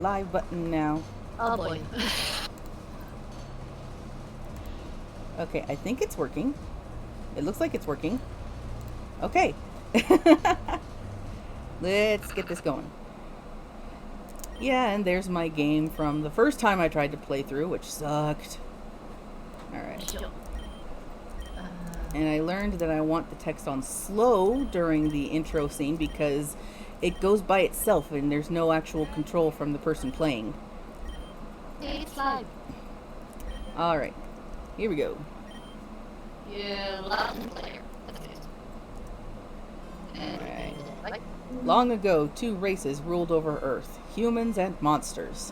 Live button now. Oh boy. Okay, I think it's working. It looks like it's working. Okay. Let's get this going. Yeah, and there's my game from the first time I tried to play through, which sucked. Alright. And I learned that I want the text on slow during the intro scene because it goes by itself and there's no actual control from the person playing. It's live. Alright, here we go. Yeah, Latin player. Alright. Long ago, two races ruled over Earth, humans and monsters.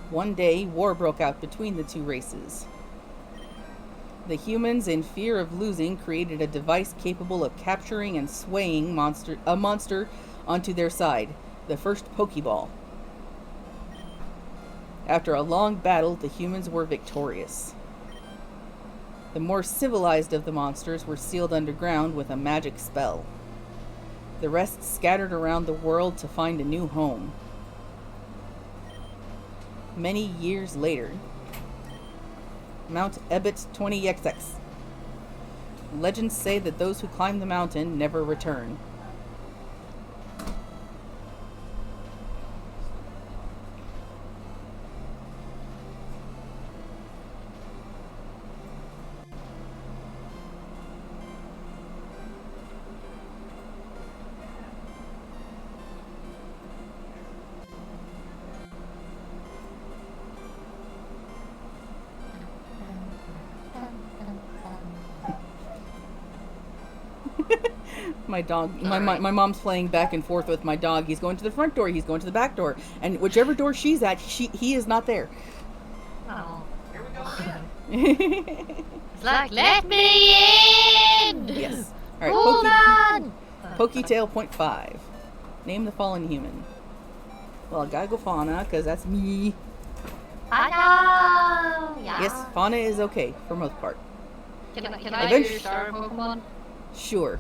One day, war broke out between the two races. The humans, in fear of losing, created a device capable of capturing and swaying a monster onto their side, the first Pokeball. After a long battle, the humans were victorious. The more civilized of the monsters were sealed underground with a magic spell. The rest scattered around the world to find a new home. Many years later, Mount Ebit 20XX. Legends say that those who climb the mountain never return. My dog, my mom's playing back and forth with my dog. He's going to the front door, he's going to the back door, and whichever door she's at, he is not there. Oh. Here we go again. It's like, let me in! Yes. Alright, Hold on! Poketail 0.5. Name the fallen human. Well, I gotta go Fauna, because that's me. Fauna! Yeah. Yes, Fauna is okay, for most part. Can I do your star Pokemon? Sure.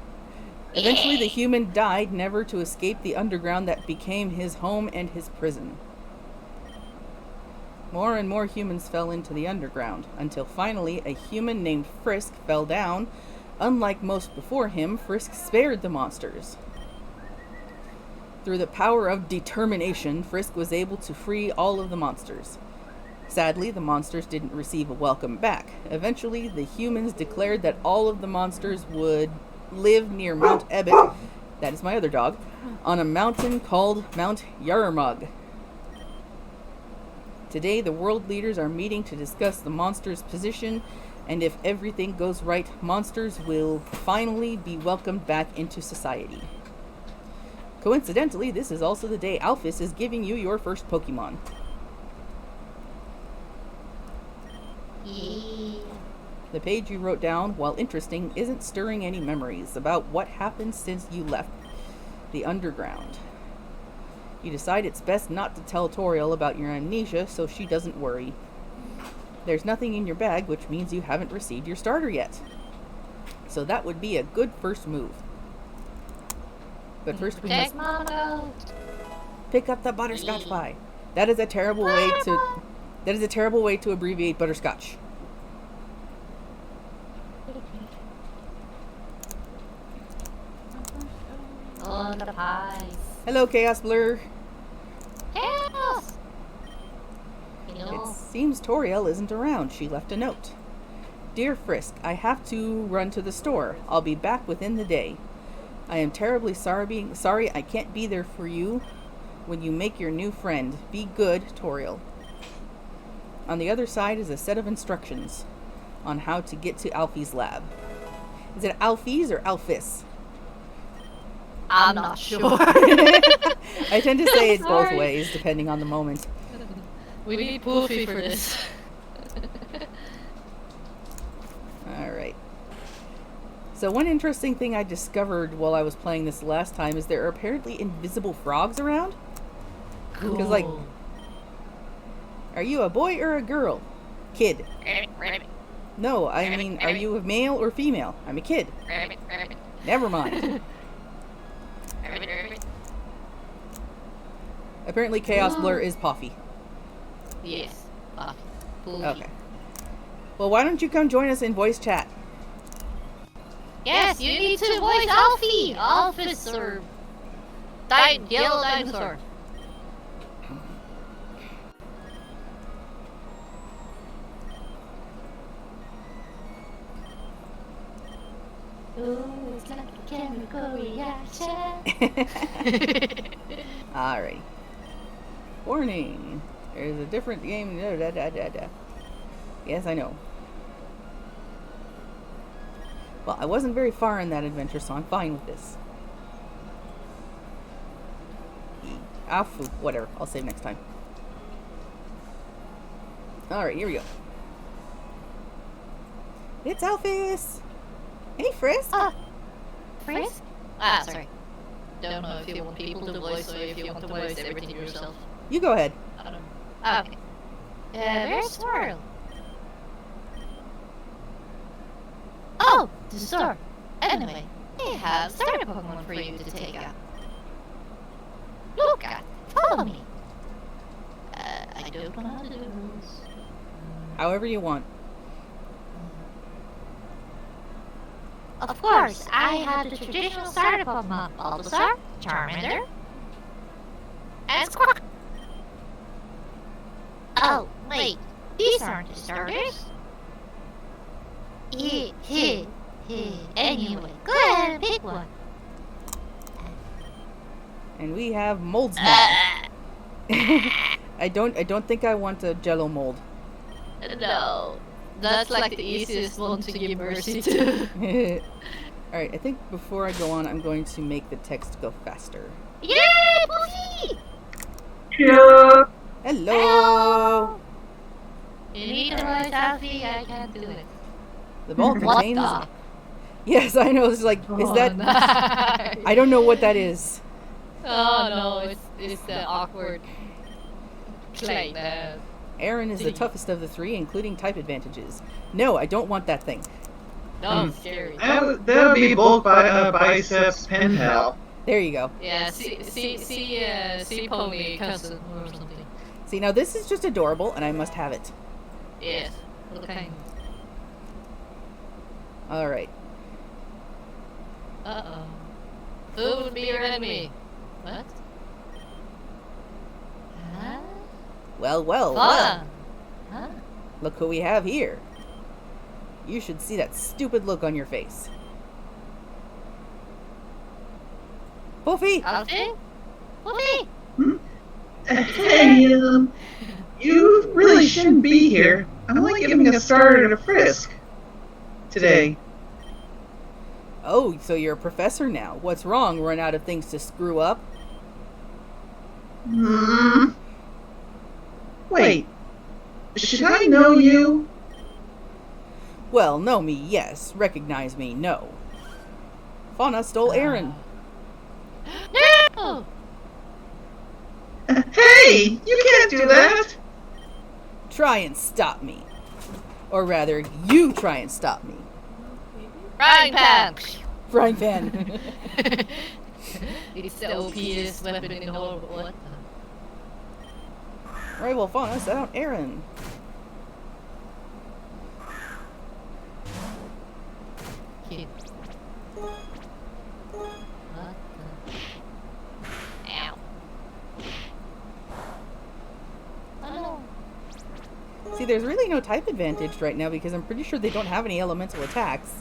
Eventually, the human died, never to escape the underground that became his home and his prison. More and more humans fell into the underground, until finally a human named Frisk fell down. Unlike most before him, Frisk spared the monsters. Through the power of determination, Frisk was able to free all of the monsters. Sadly, the monsters didn't receive a welcome back. Eventually, the humans declared that all of the monsters would live near Mount Ebit, that is my other dog, on a mountain called Mount Yarmug. Today, the world leaders are meeting to discuss the monsters' position, and if everything goes right, monsters will finally be welcomed back into society. Coincidentally, this is also the day Alphys is giving you your first Pokemon. Yeah. The page you wrote down, while interesting, isn't stirring any memories about what happened since you left the underground. You decide it's best not to tell Toriel about your amnesia so she doesn't worry. There's nothing in your bag, which means you haven't received your starter yet. So that would be a good first move. But first we must pick up the butterscotch pie. That is a terrible way to abbreviate butterscotch. On the pies. Hello, Chaos Blur. Chaos! It seems Toriel isn't around. She left a note. Dear Frisk, I have to run to the store. I'll be back within the day. I am terribly sorry I can't be there for you when you make your new friend. Be good, Toriel. On the other side is a set of instructions on how to get to Alfie's lab. Is it Alfie's or Alphys? I'm not sure. I tend to say it both ways, depending on the moment. We need Poofy for this. Alright. So one interesting thing I discovered while I was playing this last time is there are apparently invisible frogs around. Cool. Because, like, are you a boy or a girl? Kid. No, I mean, are you a male or female? I'm a kid. Never mind. Apparently Chaos Blur is Puffy. Yes. Poofy. Okay. Well, why don't you come join us in voice chat? Yes, you need to voice Alfie! Officer. Yellow dinosaur. Ooh, it's like a chemical reaction. Alright. Warning. There's a different game. Da, da, da, da, da. Yes, I know. Well, I wasn't very far in that adventure, so I'm fine with this. Afu, whatever. I'll save next time. Alright, here we go. It's Alphys! Hey, Frisk! Frisk? Sorry. Don't know if you want people to voice or if you want to voice everything yourself. You go ahead. I don't know. Okay. Where's Swirl? Oh, the store. Anyway, they have starter Pokemon for you to take out. Look at, follow me. I don't know how to do this. However you want. Of course, I have the traditional starter Pokemon, Bulbasaur, Charmander, and Squawk. Oh, wait, these aren't the starters. Anyway, go ahead and pick one. And we have Moldsmog. I don't think I want a Jello mold. No, that's like the easiest one to give mercy to. Alright, I think before I go on, I'm going to make the text go faster. Yay, Poofy! Yeah. Hello! You need to voice Alfie, I can't do it. The ball What contains... the? Yes, I know. It's like, is that... Nice. I don't know what that is. Oh no, it's the awkward clay. Aaron is the toughest of the three, including type advantages. No, I don't want that thing. No, it's scary. That would be bulk biceps pen pal. There you go. Yeah, see pony cousin or something. See, now this is just adorable, and I must have it. Yes. Okay. Alright. Uh-oh. Who would be your enemy? What? Huh? Well, well, Fauna. well. Huh? Look who we have here. You should see that stupid look on your face. Poofy! Alfie? Poofy? Hey, you really shouldn't be here. I'm only giving a starter to Frisk today. Oh, so you're a professor now. What's wrong? Run out of things to screw up? Wait, should I know you? Well, know me, yes. Recognize me, no. Fauna stole Aaron. No! Hey, you can't do that. Try and stop me. Or rather, you try and stop me. Frying pan! Frying pan. It's the OPest weapon in the whole world. Alright, well, Fauna, set out Aaron. Cute. What the? Ow. Oh no. See, there's really no type advantage right now because I'm pretty sure they don't have any elemental attacks.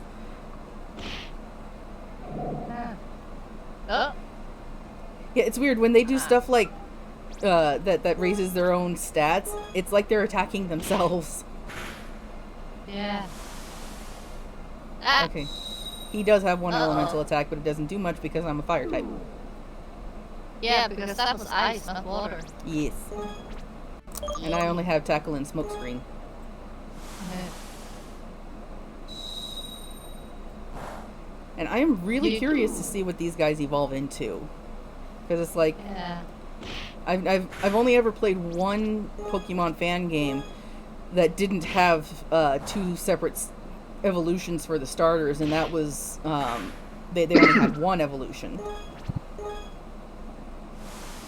Oh. Yeah, it's weird when they do stuff like that raises their own stats. It's like they're attacking themselves. Yeah. Ah. Okay, he does have one Uh-oh. elemental attack, but it doesn't do much because I'm a fire type. Yeah, because that was ice, not water. Yes, and I only have tackle and smokescreen. And I am really curious to see what these guys evolve into, because it's like Yeah. I've only ever played one Pokemon fan game that didn't have two separate evolutions for the starters, and that was they only had one evolution.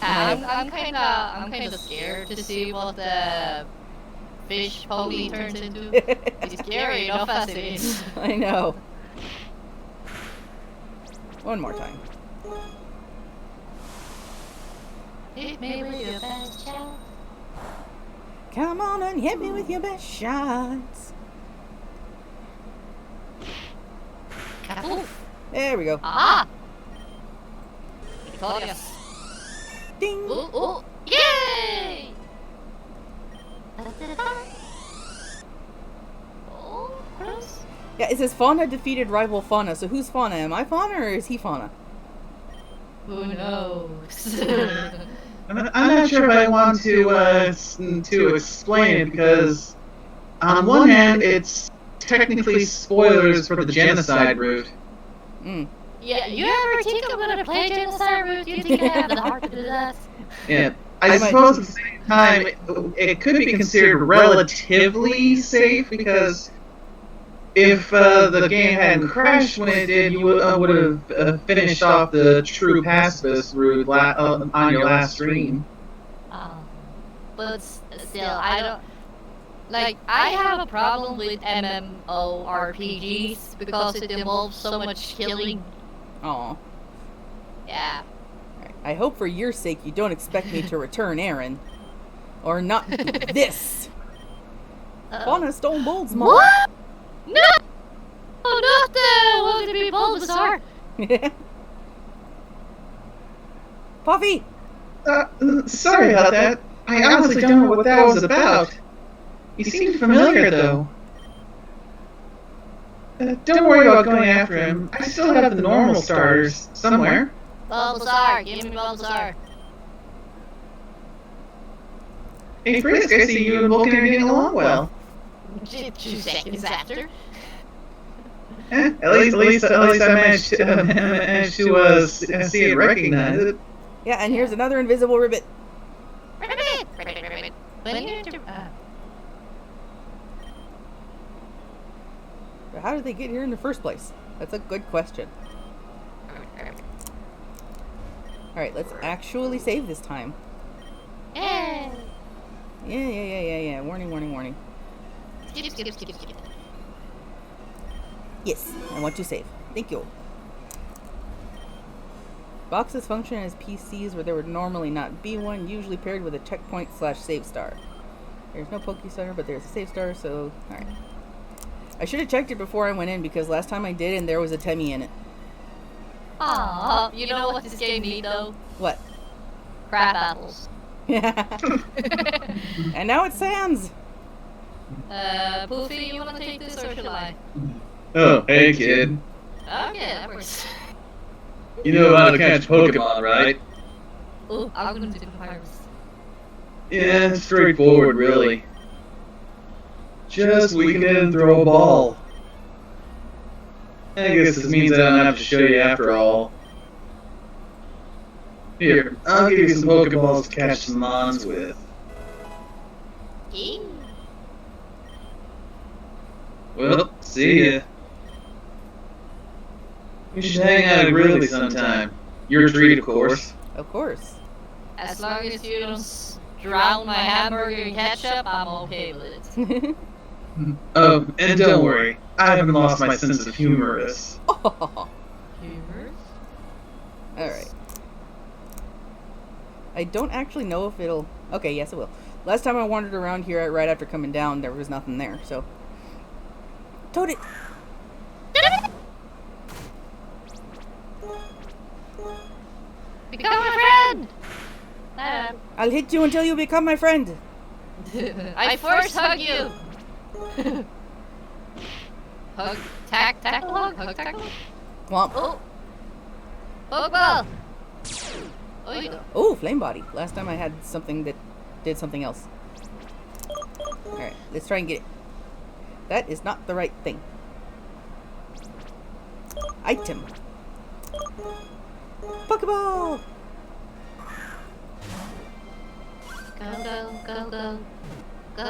I'm kinda scared to see what the fish pony turns into. It's scary enough as it is. I know. One more time. Hit me with your best shot. Come on and hit me with your best shots. Kapoof. There we go. Aha! Victorious. Ding. Ooh, ooh. Yay! Oh, Chris? Yeah, it says Fauna defeated rival Fauna. So who's Fauna? Am I Fauna or is he Fauna? Who knows? I'm not sure if I want to explain it because, on one hand, it's technically spoilers for the genocide route. Mm. Yeah, you ever think I'm gonna play genocide route? You think I have the heart to do that? Yeah, I suppose at the same time, it could be considered relatively safe because if the game hadn't crashed when it did, you would have finished off the true pacifist route on your last stream. But still, I don't... Like, I have a problem with MMORPGs because it involves so much killing. Aw. Yeah. I hope for your sake you don't expect me to return Aaron. Or not this. Fauna stole Bulbsmart. What? No! Oh, not the one to be Bulbasaur! Puffy! Sorry about that. I honestly don't know what that was about. He seemed familiar, though. Don't worry about going after him. I still have the normal starters somewhere. Bulbasaur, give me Bulbasaur. Hey, Frisk, I see you and Vulcan are getting along well. 2 seconds after. At least I managed to see and recognize it. Yeah, and here's another invisible ribbit. Ribbit! When you But how did they get here in the first place? That's a good question. Alright, let's actually save this time. Yeah. Yeah. Warning. Skip. Yes, I want to save. Thank you. Boxes function as PCs where there would normally not be one, usually paired with a checkpoint/save star. There's no Poke Center, but there's a save star, so... Alright. I should have checked it before I went in, because last time I did, and there was a Temmie in it. Aww, you know what this game needs though? What? Crab apples. And now it's Sans! Poofy, you wanna take this or shall I? Oh, hey, kid. Okay, that works. You know how to catch Pokemon, right? Oh, I'm gonna do the virus. Yeah, it's straightforward, really. Just weaken it and throw a ball. I guess this means I don't have to show you after all. Here, I'll give you some Pokeballs to catch some Mons with. Well, see ya. You should hang out at Wrigley sometime. Your treat, of course. Of course. As long as you don't drown my hamburger in ketchup, I'm okay with it. Oh, and don't worry, I haven't lost my sense of humorous. Humorous? Alright. I don't actually know if it'll... Okay, yes it will. Last time I wandered around here right after coming down, there was nothing there, so... Toad it! Become my friend! I'll hit you until you become my friend! I first hug you! Hug, tackle hug, tackle hug. Womp. Oh! Pokeball! Oh, you go. Oh, flame body. Last time I had something that did something else. Alright, let's try and get it. That is not the right thing. Item. Pokeball! Go.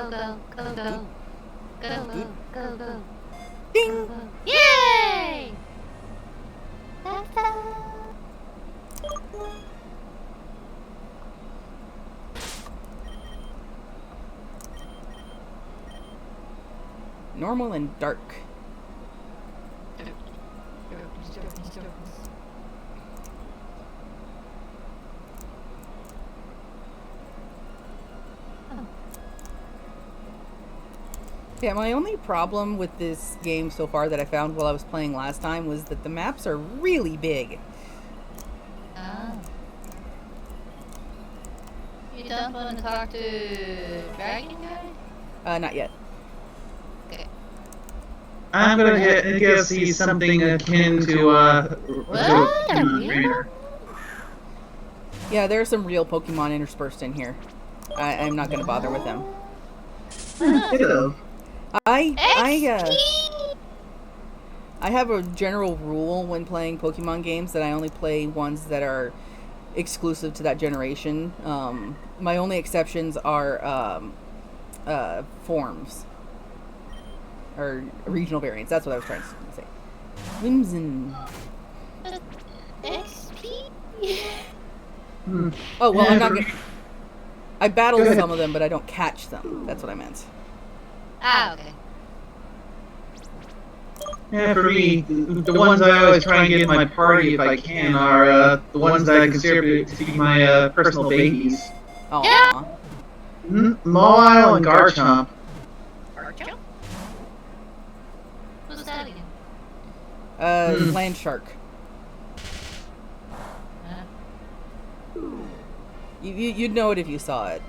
Go. Ding! Yay! Normal and dark. Yeah, my only problem with this game so far that I found while I was playing last time was that the maps are really big. Oh. You don't want to talk to Dragon Guy? Not yet. Okay. I'm gonna guess he's something akin to What? Pokemon trainer. Yeah, there are some real Pokemon interspersed in here. I'm not going to bother with them. Ditto. I have a general rule when playing Pokemon games that I only play ones that are exclusive to that generation. My only exceptions are forms. Or regional variants. That's what I was trying to say. Whimsin. XP? Oh, well, Yeah, I'm not for going me- to... I battle Go ahead. some of them, but I don't catch them. That's what I meant. Ah, okay. Yeah, for me, the ones I always try and get in my party if I can are the ones that I consider to be my personal babies. Aw. Yeah. Mawile and Garchomp. Archer? Who's that again? Land Shark. You'd know it if you saw it.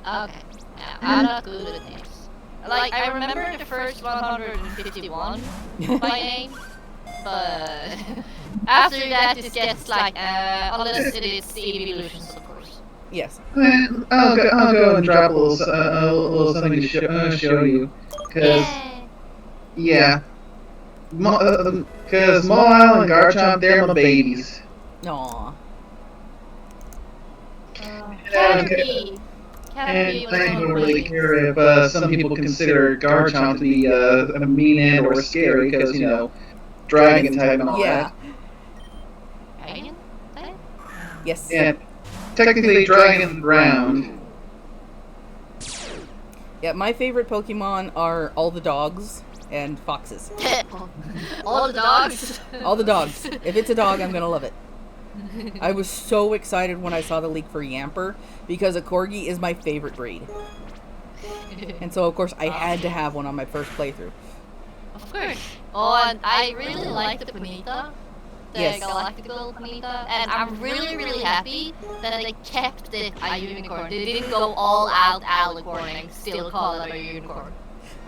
Okay. Yeah, I'm not good at names. Like, I remember the first 151 by name, but after that it gets like, unless it is the evolutions, of course. Yes. I'll go and drop a little something to show you, because Yay! because Mawile and Garchomp, they're my babies. Aw. Caterpie! And Caterpie was I one don't of really my care if some people consider Garchomp to be a mean and or scary, because, you know, dragon type and all Yeah. that. Dragon? Type? Yes. Yeah, technically dragon round. Yeah, my favorite Pokemon are all the dogs and foxes. All the dogs? All the dogs. If it's a dog, I'm gonna love it. I was so excited when I saw the leak for Yamper because a Corgi is my favorite breed. And so, of course, I had to have one on my first playthrough. Of course. Oh, and I really like the Ponyta. The Yes. Galactical Ponyta. And I'm really, really happy that they kept it a unicorn. They didn't go all out alicorn and still call it a unicorn.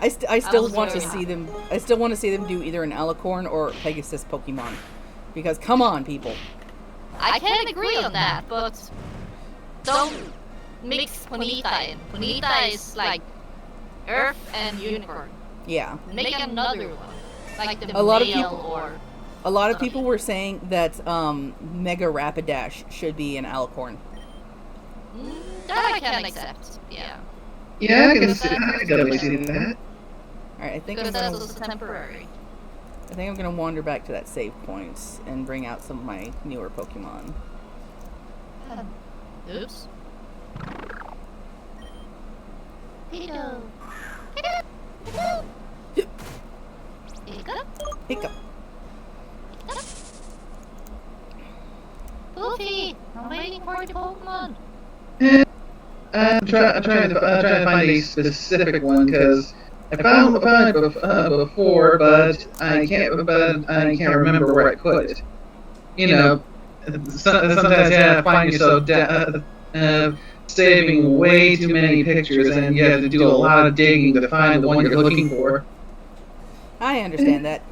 I still was want to very see them. I still want to see them do either an Alicorn or Pegasus Pokemon, because come on, people. I can agree on that, but don't mix Ponyta in. Ponyta is like Earth and Unicorn. Yeah. Make another one. Like the A lot of male people- or... A lot of people were saying that Mega Rapidash should be an Alicorn. That I can accept, yeah. Yeah, I can definitely see that. All right, I think Because I'm that's gonna, also temporary. I think I'm gonna wander back to that save point and bring out some of my newer Pokemon. Oops. Pico. Pico. Hiccup. Poofy! I'm waiting for the Pokemon. I'm trying to find a specific one because I found it before, but I can't remember where I put it. You know, sometimes I find yourself saving way too many pictures, and you have to do a lot of digging to find the one you're looking for. I understand that.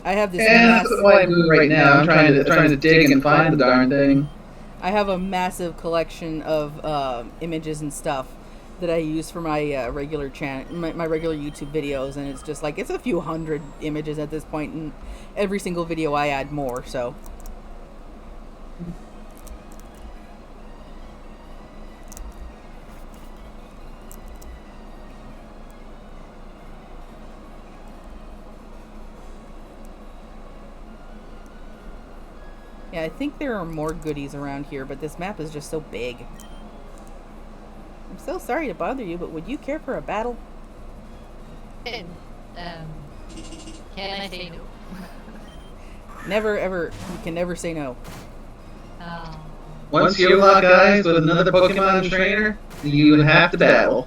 I have this And that's what I'm doing right now. I'm trying to dig and find the darn thing. I have a massive collection of images and stuff that I use for my regular channel, my regular YouTube videos, and it's just like it's a few hundred images at this point, and every single video I add more. So. Yeah, I think there are more goodies around here, but this map is just so big. I'm so sorry to bother you, but would you care for a battle? Can I say no? Never ever. You can never say no. Oh. Once you lock eyes with another Pokemon trainer, you have to battle.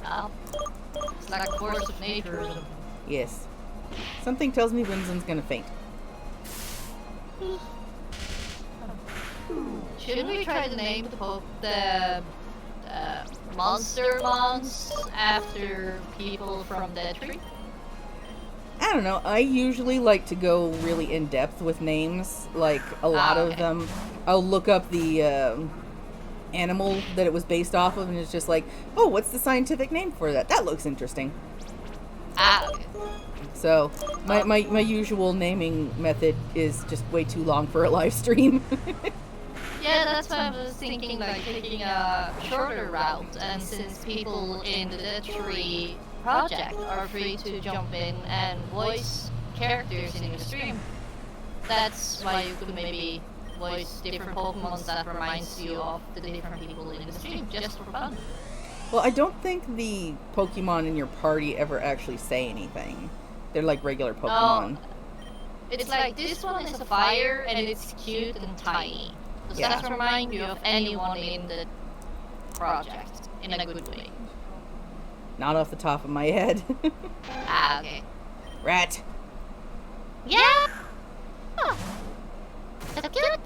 Oh. It's like a force of nature or something. Yes. Something tells me Winston's gonna faint. Shouldn't we try to name the monster mons after people from that tree? I don't know. I usually like to go really in depth with names. Like a lot of them, I'll look up the animal that it was based off of, and it's just like, oh, what's the scientific name for that? That looks interesting. Okay. So my usual naming method is just way too long for a live stream. Yeah, that's why I was thinking, like, taking a shorter route, and since people in the tree project are free to jump in and voice characters in the stream, that's why you could maybe voice different Pokemon that reminds you of the different people in the stream, just for fun. Well, I don't think the Pokemon in your party ever actually say anything. They're like regular Pokemon. It's like, this one is a fire, and it's cute and tiny. Does Yeah. that remind you of anyone in the project, in a good way? Not off the top of my head. Okay. Rat. Yeah! Oh. That's cute!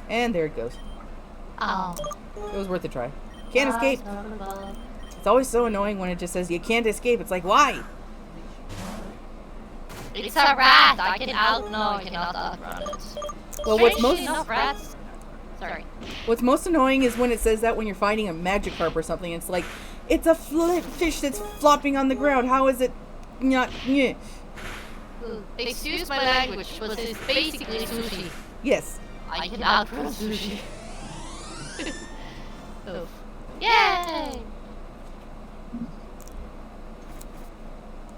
And there it goes. Oh. It was worth a try. Can't escape. It's always so annoying when it just says you can't escape. It's like, why? It's a rat! I cannot outrun it. Well, what's Strangely most enough, rats... Sorry. what's most annoying is when it says that when you're fighting a Magikarp or something. It's like, it's a fish that's flopping on the ground. How is it not? Yeah. Excuse my language, but it's basically sushi. Yes. I can outrun sushi. Oh. Yay!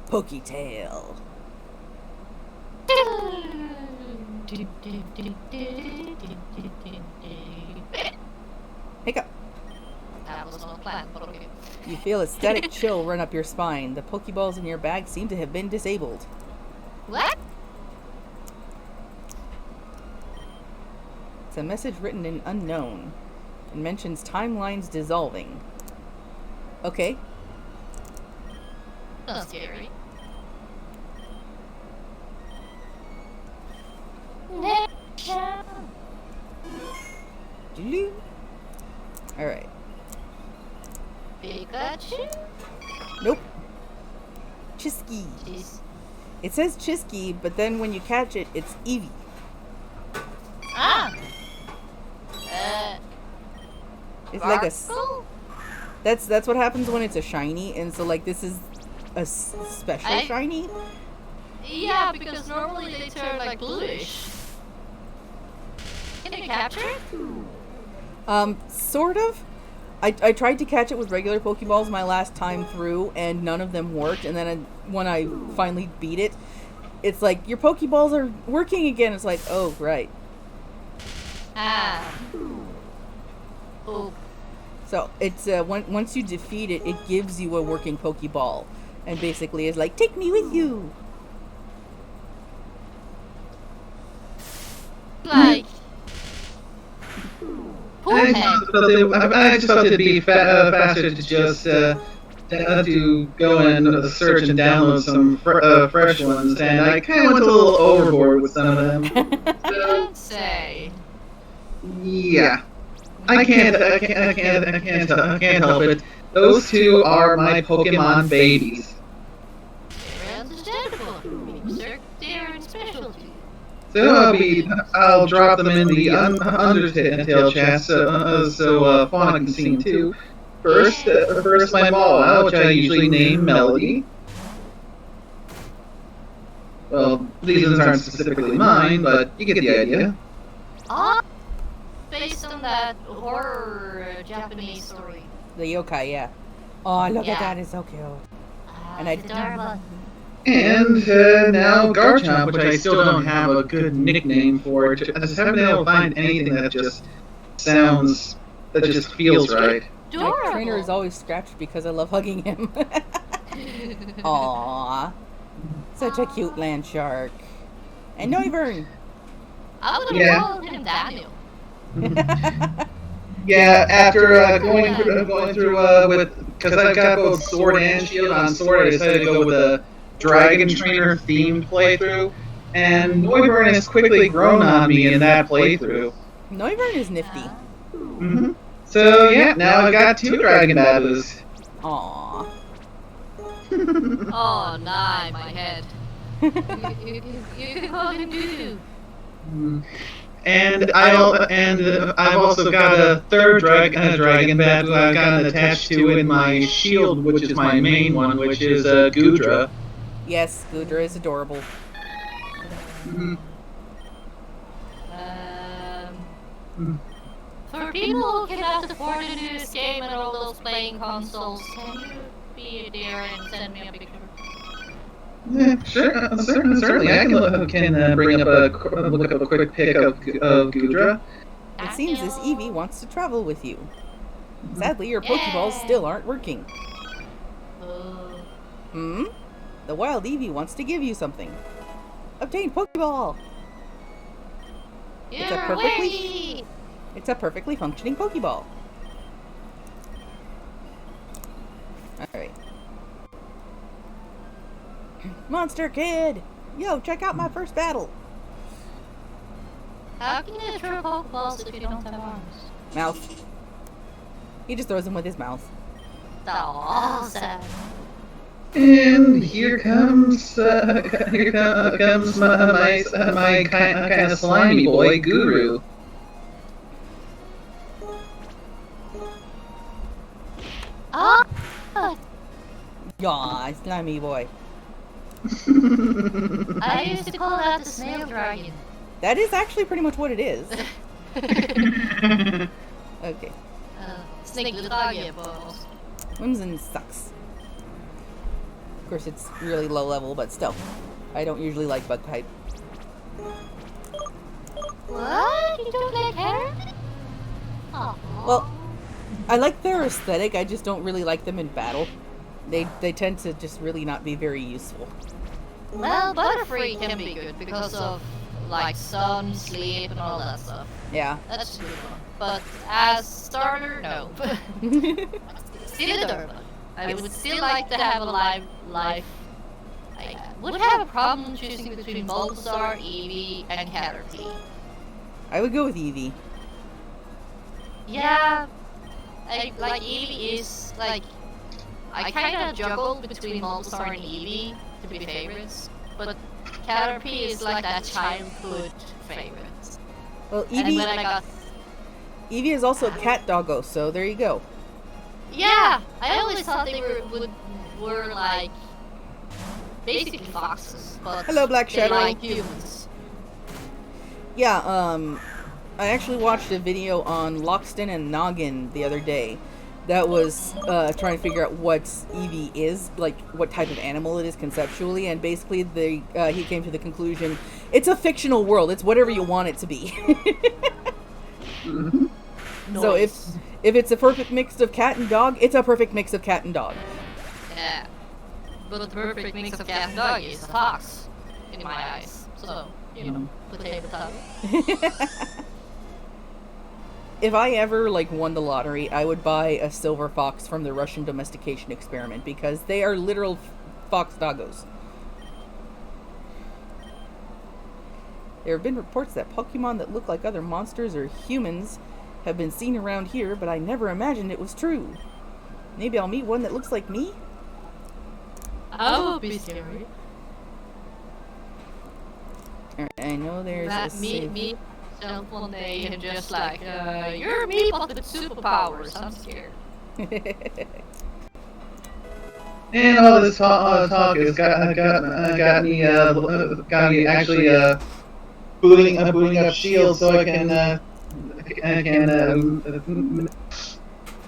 Poketail. Hiccup. That was not planned, but okay. You feel a static chill run up your spine. The Pokeballs in your bag seem to have been disabled. What? It's a message written in unknown. It mentions timelines dissolving. Okay. That's scary. Alright. Pikachu? Nope. Chisky. Jeez. It says Chisky, but then when you catch it, it's Eevee. Ah! It's like a... Sparkle? That's what happens when it's a shiny, and so like this is a special shiny. Yeah, because normally they turn like bluish. Can you capture it? Sort of. I tried to catch it with regular Pokeballs my last time through, and none of them worked. And then when I finally beat it, it's like, your Pokeballs are working again. It's like, oh, right. Ah. Oh. So it's once you defeat it, it gives you a working Pokeball, and basically is like, take me with you. Like. I just felt it'd be faster to just to go and search and download some fresh ones, and I kind of went a little overboard with some of them. Don't say. Yeah, I can't help it. Those two are my Pokemon babies. Very understandable. They're in specialty. So I'll drop them in the Undertale chat so Fauna can see them too. First my Mala, which I usually name Melody. Well, these ones aren't specifically mine, but you get the idea. Ah, based on that horror Japanese story. The yokai, yeah. Oh, look at Yeah. that, it's so cute. And It's adorable. And now Garchomp, which I still don't have a good nickname for. I just haven't been able to find anything that just feels right. My trainer is always scratched because I love hugging him. Aww. Such a cute land shark. And Noivern. I would have called him Daniel. Yeah, after going through with, because I've got both sword and shield on sword, I decided to go with a dragon trainer themed playthrough, and Noivern has quickly grown on me in that playthrough. Noivern is nifty. Mm-hmm. So yeah, now I've got 2 dragon babus. Aww. Oh, nah, my head. You can call him Doo. And I've also got a third dragon babu I've gotten attached to in my shield, which is my main one, which is Gudra. Yes, Gudra is adorable. For people who cannot afford to do this game and all those playing consoles, can you be there and send me a picture? Yeah, sure, certainly. I can bring up look up a quick pic of Gudra. It seems this Eevee wants to travel with you. Sadly, your Pokeballs still aren't working. The wild Eevee wants to give you something. Obtain Pokeball! It's a perfectly functioning Pokeball. Alright. Monster Kid! Yo, check out my first battle! How can you throw Pokeballs if you don't have arms? Mouth. He just throws them with his mouth. Awesome. And here comes my kind of slimy boy, Guru. Yaw, slimy boy. I used to call that the snail dragon. That is actually pretty much what it is. Okay. Snake the dragon, boss. Whimsun sucks. Of course, it's really low level, but still. I don't usually like bug type. What? You don't like Harry? Well, I like their aesthetic, I just don't really like them in battle. They tend to just really not be very useful. Well, Butterfree can be good because of like sun, sleep, and all that stuff. Yeah. That's a good one. But as starter, no. Still adorable. I would still like to have a life. I would have a problem choosing between Bulbasaur, Eevee, and Caterpie. I would go with Eevee. Yeah, like Eevee is like I kind of juggle between Bulbasaur and Eevee to be favorites, but Caterpie is like that childhood favorite. Well, And when I got Eevee is also a cat doggo, so there you go. yeah, I always thought they were like basically foxes, but Hello, Black they Shadow. like humans. Yeah, I actually watched a video on Loxton and Noggin the other day that was trying to figure out what Eevee is, like what type of animal it is conceptually, and basically he came to the conclusion it's a fictional world. It's whatever you want it to be. So if it's a perfect mix of cat and dog, it's a perfect mix of cat and dog. Yeah, but the perfect mix of cat and dog is a fox in my eyes. So you know, potato. If I ever won the lottery, I would buy a silver fox from the Russian domestication experiment because they are literal fox doggos. There have been reports that Pokemon that look like other monsters or humans have been seen around here, but I never imagined it was true. Maybe I'll meet one that looks like me? I would be scary. Alright, I know there's a meet myself one day and just like, you're me but with superpowers. I'm scared. And all this talk has got me actually booting up Shield so I can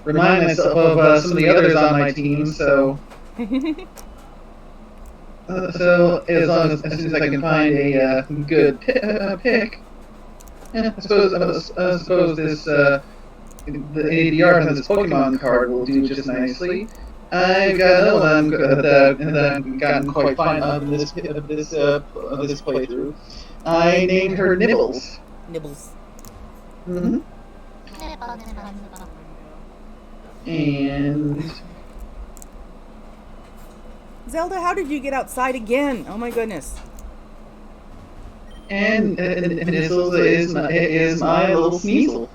remind myself of some of the others on my team. So so as soon as I can find a good pick, I suppose this the art on this Pokemon card will do just nicely. I've got another one that I've gotten quite fine of this playthrough. I named her Nibbles. Nibbles. Mm-hmm. And Zelda, how did you get outside again? Oh my goodness. and Nizzles is my little Sneasel.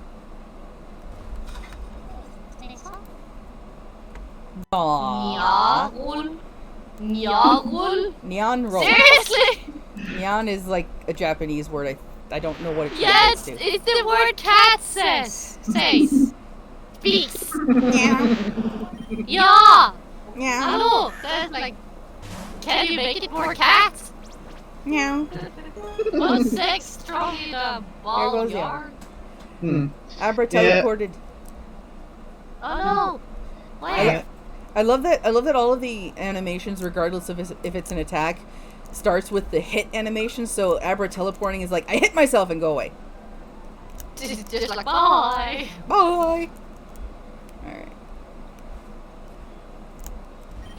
Aww. Nyagul. Nyagul. Neon roll. Seriously? Neon is like a Japanese word. I don't know what it Yes, translates to. it's the word cat says. Speaks. Yeah. Yeah. Yeah. Hello. That's like, can you make it more cats? Yeah. Oh, sex strong in a ball goes yard. Abra Yeah. teleported. Oh no. I, Where? I love that. I love that all of the animations, regardless of if it's an attack, starts with the hit animation. So Abra teleporting is like, I hit myself and go away. Just like, bye. Bye. All right.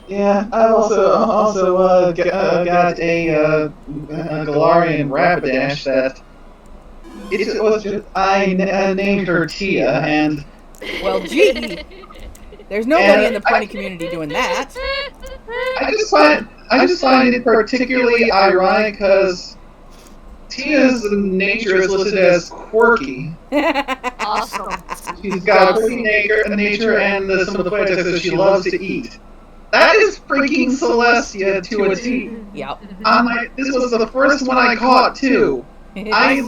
Yeah, I've also got a Galarian Rapidash that it was just I named her Tia, and Well, gee, there's nobody in the pony community doing that. I just find it particularly ironic because Tia's nature is listed as quirky. Awesome. She's got a quirky nature and some of the play that she loves to eat. That is freaking Celestia to a T. Yep. This was the first one I caught too. I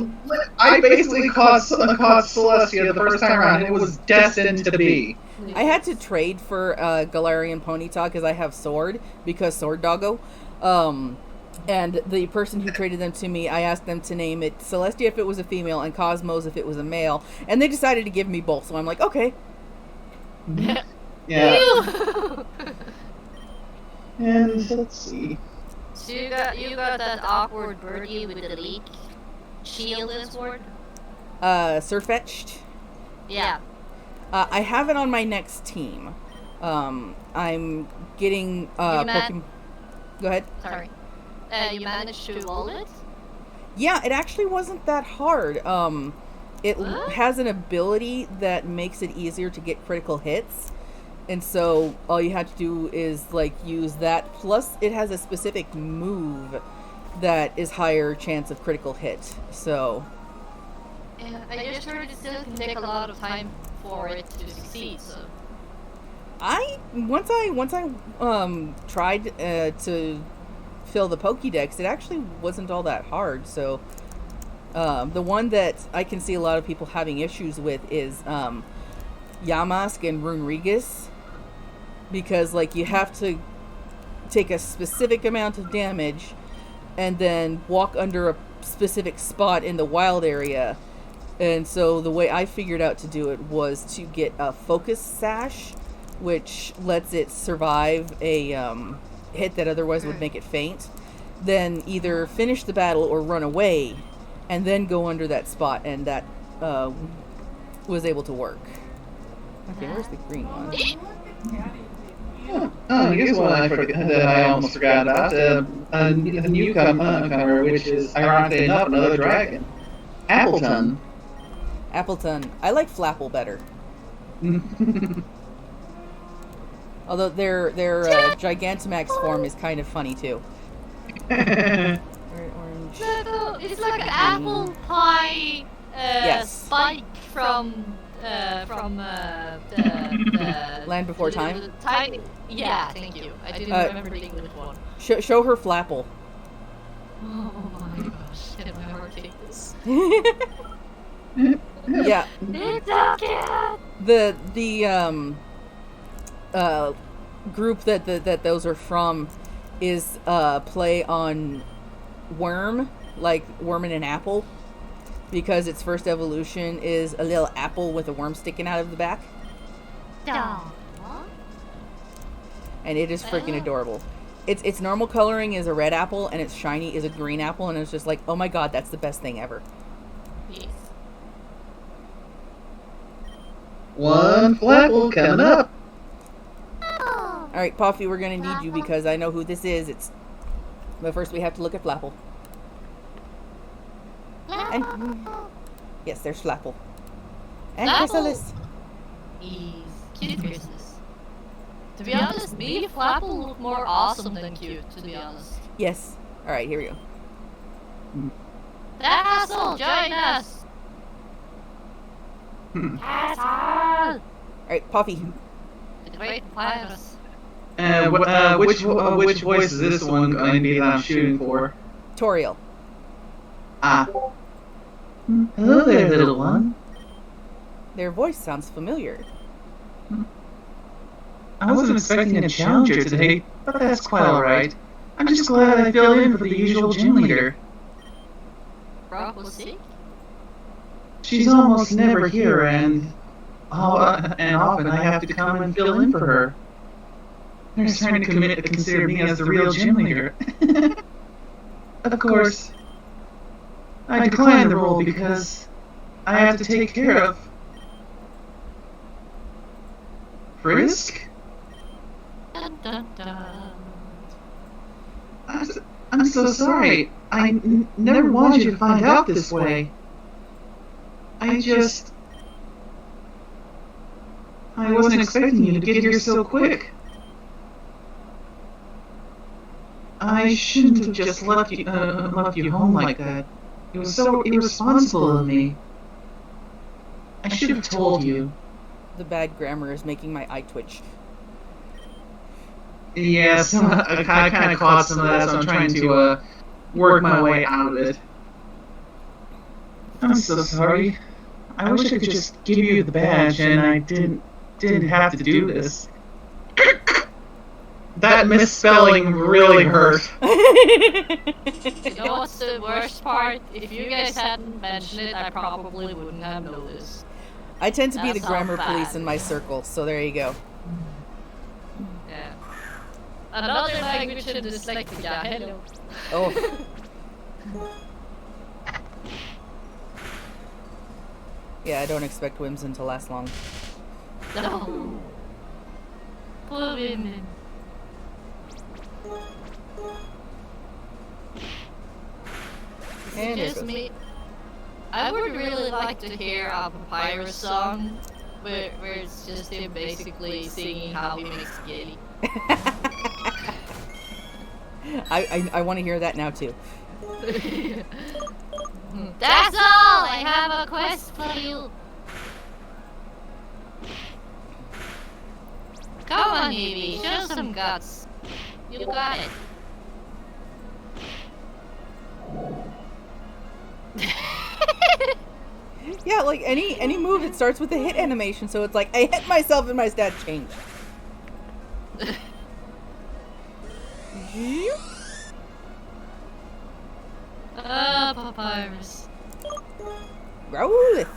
basically caught Celestia the first time around, and it was destined to be. I had to trade for Galarian Ponyta because I have Sword, because Sword Doggo. And the person who traded them to me, I asked them to name it Celestia if it was a female and Cosmos if it was a male. And they decided to give me both, so I'm like, okay. Yeah. And let's see. So you got that awkward birdie with the leak shield and sword? Surfetched. Yeah. I have it on my next team. I'm getting Pokemon. Go ahead. Sorry. You managed to roll it? Yeah, it actually wasn't that hard. It has an ability that makes it easier to get critical hits. And so all you have to do is like use that. Plus it has a specific move that is higher chance of critical hit. So Yeah, I just heard it still can take a lot of time for it to succeed, so once I tried to fill the Pokédex, it actually wasn't all that hard. So the one that I can see a lot of people having issues with is Yamask and Runerigus, because like you have to take a specific amount of damage and then walk under a specific spot in the wild area. And so the way I figured out to do it was to get a focus sash, which lets it survive a hit that otherwise would make it faint. Then either finish the battle or run away, and then go under that spot, and that was able to work. Okay, where's the green one? Oh, here's one that I almost forgot about. A newcomer, which is ironically enough another dragon, Appleton. Appleton. I like Flapple better. Although their Gigantamax form is kind of funny too. Orange. it's like an apple pie Yes. spike from the Land Before Time? the tiny. Yeah, thank you. I didn't remember the English one. Show her Flapple. Oh my gosh, can my heart take this? Yeah. It's a cat! The group that those are from is play on worm, like worm in an apple, because its first evolution is a little apple with a worm sticking out of the back, and it is freaking adorable. Its normal coloring is a red apple, and its shiny is a green apple, and it's just like, oh my god, that's the best thing ever. Yes. One Flapple coming up. Alright, Puffy, we're gonna need you because I know who this is. But first we have to look at Flapple. And yes, there's Flapple. And Chrysalis. He's cute Christmas. To be honest, me and Flapple look more awesome than cute, to be honest. Yes. Alright, here we go. Tassel, join us! Tassel! Alright, Puffy. The great virus. Which voice is this one going to be that I'm shooting for? Toriel. Ah. Hello there, little one. Their voice sounds familiar. I wasn't expecting a challenger today, but that's quite alright. I'm just glad I filled in for the usual gym leader. Brock was sick? She's almost never here, and often I have to come and fill in for her. They're trying to consider me as the real gym leader. Of course, I declined the role because I have to take care of Frisk? Dun, dun, dun. I'm so sorry. I never wanted you to find out this way. I wasn't expecting you to get here so quick. I shouldn't have just left you home like that. It was so irresponsible of me. I should have told you. The bad grammar is making my eye twitch. Yes, I kind of caught some of that, so I'm trying to work my way out of it. I'm so sorry. I wish I could just give you the badge, and I didn't have to do this. That misspelling really hurt. You know what's the worst part? If you guys hadn't mentioned it, I probably wouldn't have noticed. I tend to be the That's grammar not police bad. in my circle, so there you go. Yeah. Another language to dyslexic, hello. Oh. Yeah, I don't expect Whimsun to last long. No. Poor women. And there Excuse goes. me. I would really like to hear a Papyrus song where it's just him basically singing how he makes jelly. I want to hear that now too. That's all! I have a quest for you! Come on, Evie, show some guts. You got it. Yeah, like any move, it starts with a hit animation, so it's like I hit myself and my stat changed. Papyrus. Growlith.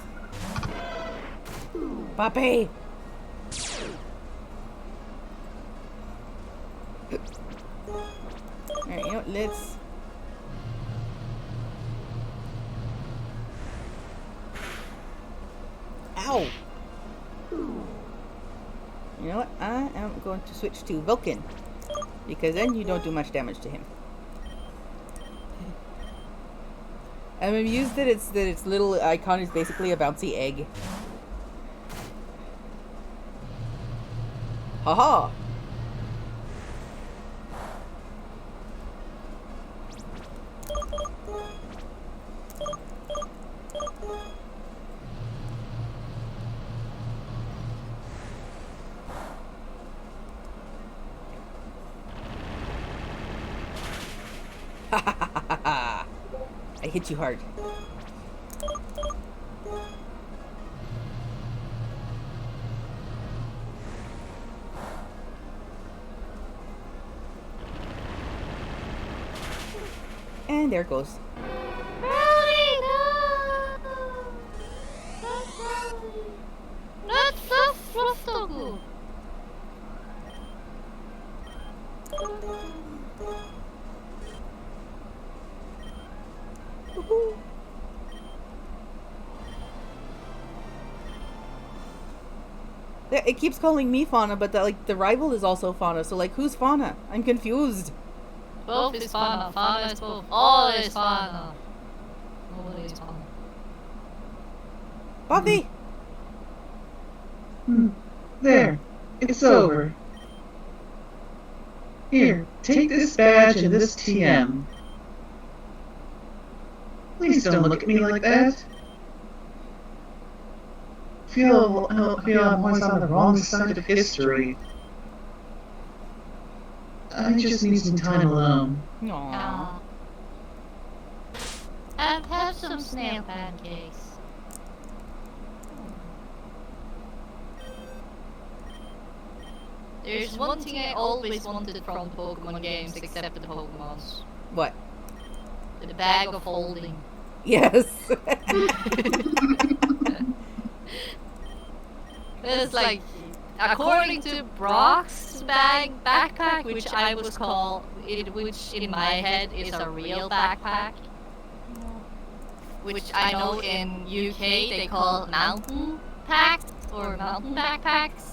Papi. Alright, you know what, let's... Ow! You know what, I am going to switch to Vulcan. Because then you don't do much damage to him. I'm amused that its little icon is basically a bouncy egg. Haha! I hit you hard. And there it goes. Not so fruitful. It keeps calling me Fauna, but the rival is also Fauna. So like, who's Fauna? I'm confused. Both is Fauna. Fauna is both. All is Fauna. All is Fauna. Buffy. There. It's over. Here, take this badge and this TM. Please don't look at me like that. I feel I'm always on the wrong side of history. I just need some time alone. Aww. I've had some snail pancakes. There's one thing I always wanted from Pokemon games except the Pokemons. What? The bag of holding. Yes. It's like, according to Brock's backpack, which I was called, which in my head is a real backpack, which I know in UK they call mountain pack or mountain backpacks.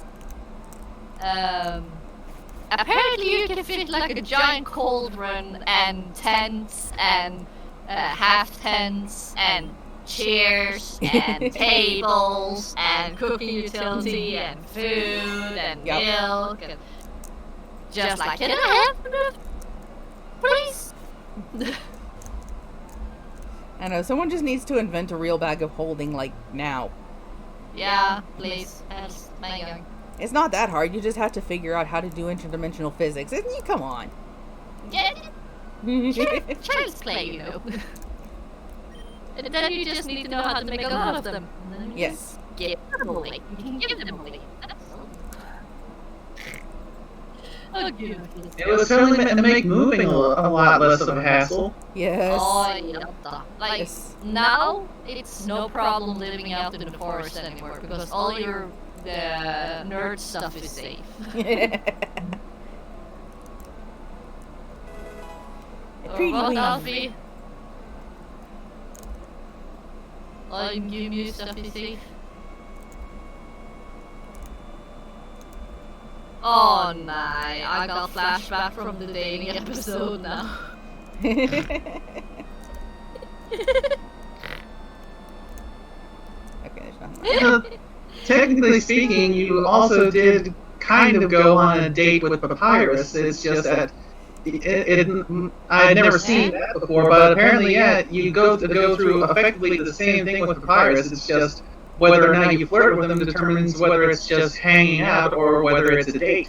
Apparently you can fit like a giant cauldron and tents and half tents and chairs and tables and cooking utility and food and milk and just like, can I have it, please? I know, someone just needs to invent a real bag of holding, like, now. Yeah, please. That's my young. It's not that hard, you just have to figure out how to do interdimensional physics. Come on. Yeah. Child's play, you know. And then you just need to know how to make a lot of them. Yes. Give them away. You can give them away. Oh, good. It was certainly meant to make moving a lot less of a hassle. Yes. Oh, yeah. Like, Yes. now, it's no problem living out in the forest anymore, because all your nerd stuff is safe. Pretty What, weird. Alfie? All your Mew stuff is safe? Oh, my. I got flashback from the dating episode now. Okay, there's nothing. Technically speaking, you also did kind of go on a date with Papyrus. It's just that I had never seen that before, but apparently, yeah, you go through effectively the same thing with Papyrus. It's just whether or not you flirt with them determines whether it's just hanging out or whether it's a date.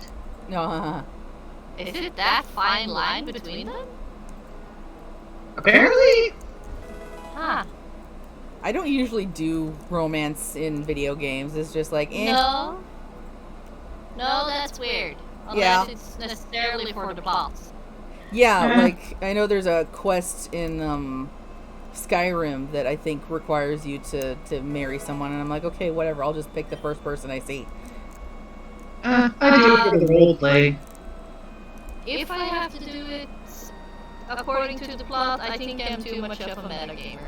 Is it that fine line between them? Apparently. Huh. I don't usually do romance in video games. It's just like, eh. No, that's weird. Unless it's necessarily for the plots. Yeah, like, I know there's a quest in Skyrim that I think requires you to marry someone, and I'm like, okay, whatever, I'll just pick the first person I see. I do it for the roleplay. If I have to do it according to the plot, I think I'm too much of a metagamer.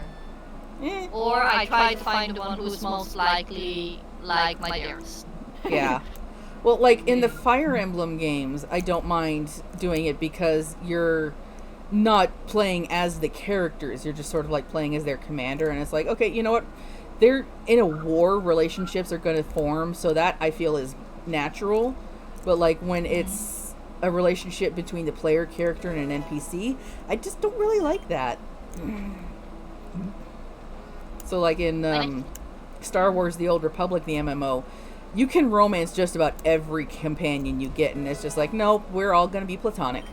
Or I try to find the one who's most likely like my dearest. Yeah. Well, like, in the Fire Emblem games, I don't mind doing it because you're not playing as the characters. You're just sort of, like, playing as their commander. And it's like, okay, you know what? They're in a war, relationships are going to form, so that, I feel, is natural. But, like, when it's a relationship between the player character and an NPC, I just don't really like that. So, like, in Star Wars The Old Republic, the MMO, you can romance just about every companion you get, and it's just like, nope, we're all going to be platonic.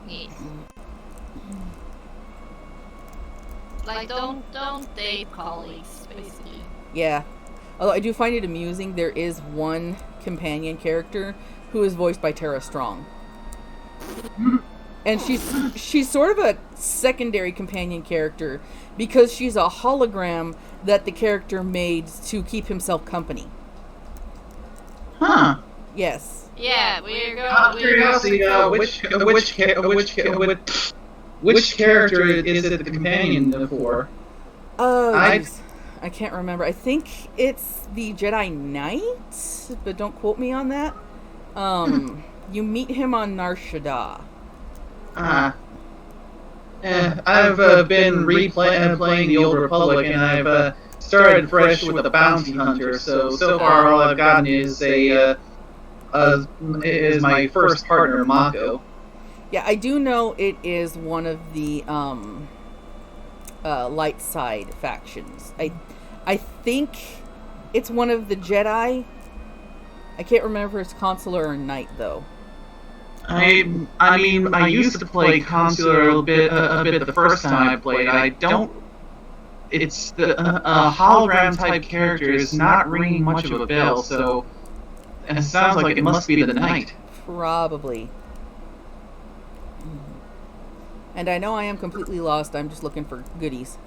Yes. Like, don't date colleagues, basically. Yeah. Although I do find it amusing, there is one companion character who is voiced by Tara Strong. And she's sort of a secondary companion character because she's a hologram that the character made to keep himself company. Huh. Yes. Yeah, we're going. Out of curiosity, which character is it the companion for? I I can't remember. I think it's the Jedi Knight, but don't quote me on that. You meet him on Nar Shaddaa. I've been playing the Old Republic, and I've started fresh with the Bounty Hunter. So far, all I've gotten is is my first partner, Mako. Yeah, I do know it is one of the light side factions. I think it's one of the Jedi. I can't remember if it's Consular or Knight though. I mean, I used to play Consular a bit the first time I played. I don't. It's the hologram type character is not ringing much of a bell, so and it sounds like it must be the Knight. Probably. And I know I am completely lost. I'm just looking for goodies.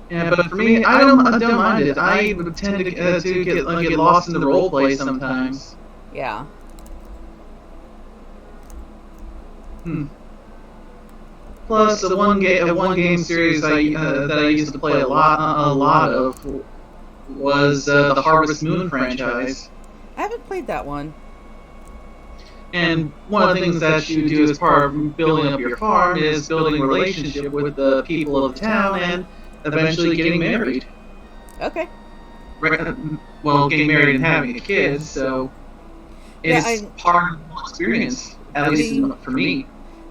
Yeah, but for me, I don't mind it. I tend to get lost in the roleplay sometimes. Yeah. Plus, the one game series that I used to play a lot of was the Harvest Moon franchise. I haven't played that one. And one of the things that you do as part of building up your farm is building a relationship with the people of the town and eventually getting married. Okay. Well, getting married and having a kid, so it's part of the experience, at least for me.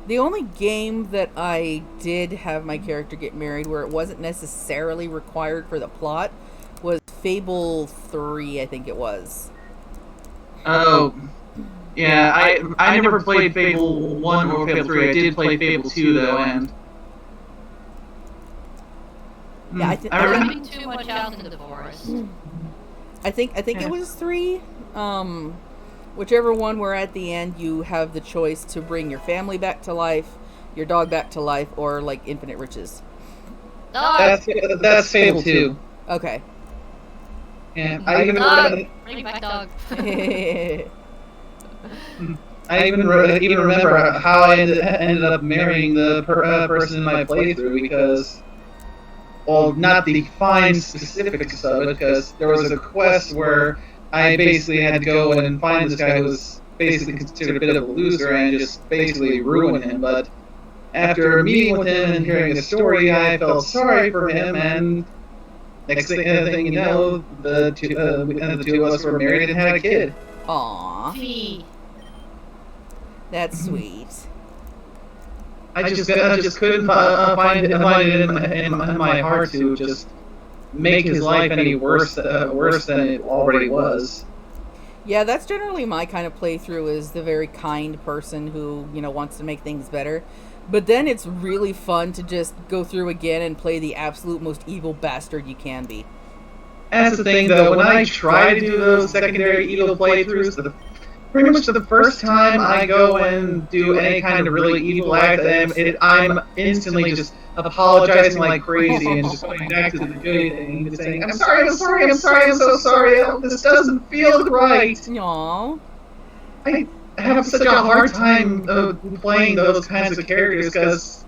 The only game that I did have my character get married where it wasn't necessarily required for the plot was Fable 3, I think it was. Oh, yeah, I never played Fable 1 or Fable 3. I did play Fable 2, though, and... Yeah, I think too much out in the forest. I think it was 3. Whichever one where at the end you have the choice to bring your family back to life, your dog back to life, or like infinite riches. That's Fable 2. Okay. Yeah, bring back dog. I even remember how I ended up marrying the person in my playthrough because, well, not the fine specifics of it, because there was a quest where I basically had to go and find this guy who was basically considered a bit of a loser and just basically ruin him. But after meeting with him and hearing his story, I felt sorry for him, and next thing you know, the two of us were married and had a kid. Aww. That's sweet. I just couldn't find it in my heart to just make his life any worse than it already was. Yeah, that's generally my kind of playthrough, is the very kind person who, wants to make things better. But then it's really fun to just go through again and play the absolute most evil bastard you can be. That's the thing, though. When I try to do those secondary evil playthroughs, pretty much the first time I go and do any kind of really evil act, I'm instantly just apologizing like crazy and just going back to the good thing and saying, I'm sorry, I'm so sorry, this doesn't feel right. Aww. I have such a hard time playing those kinds of characters because...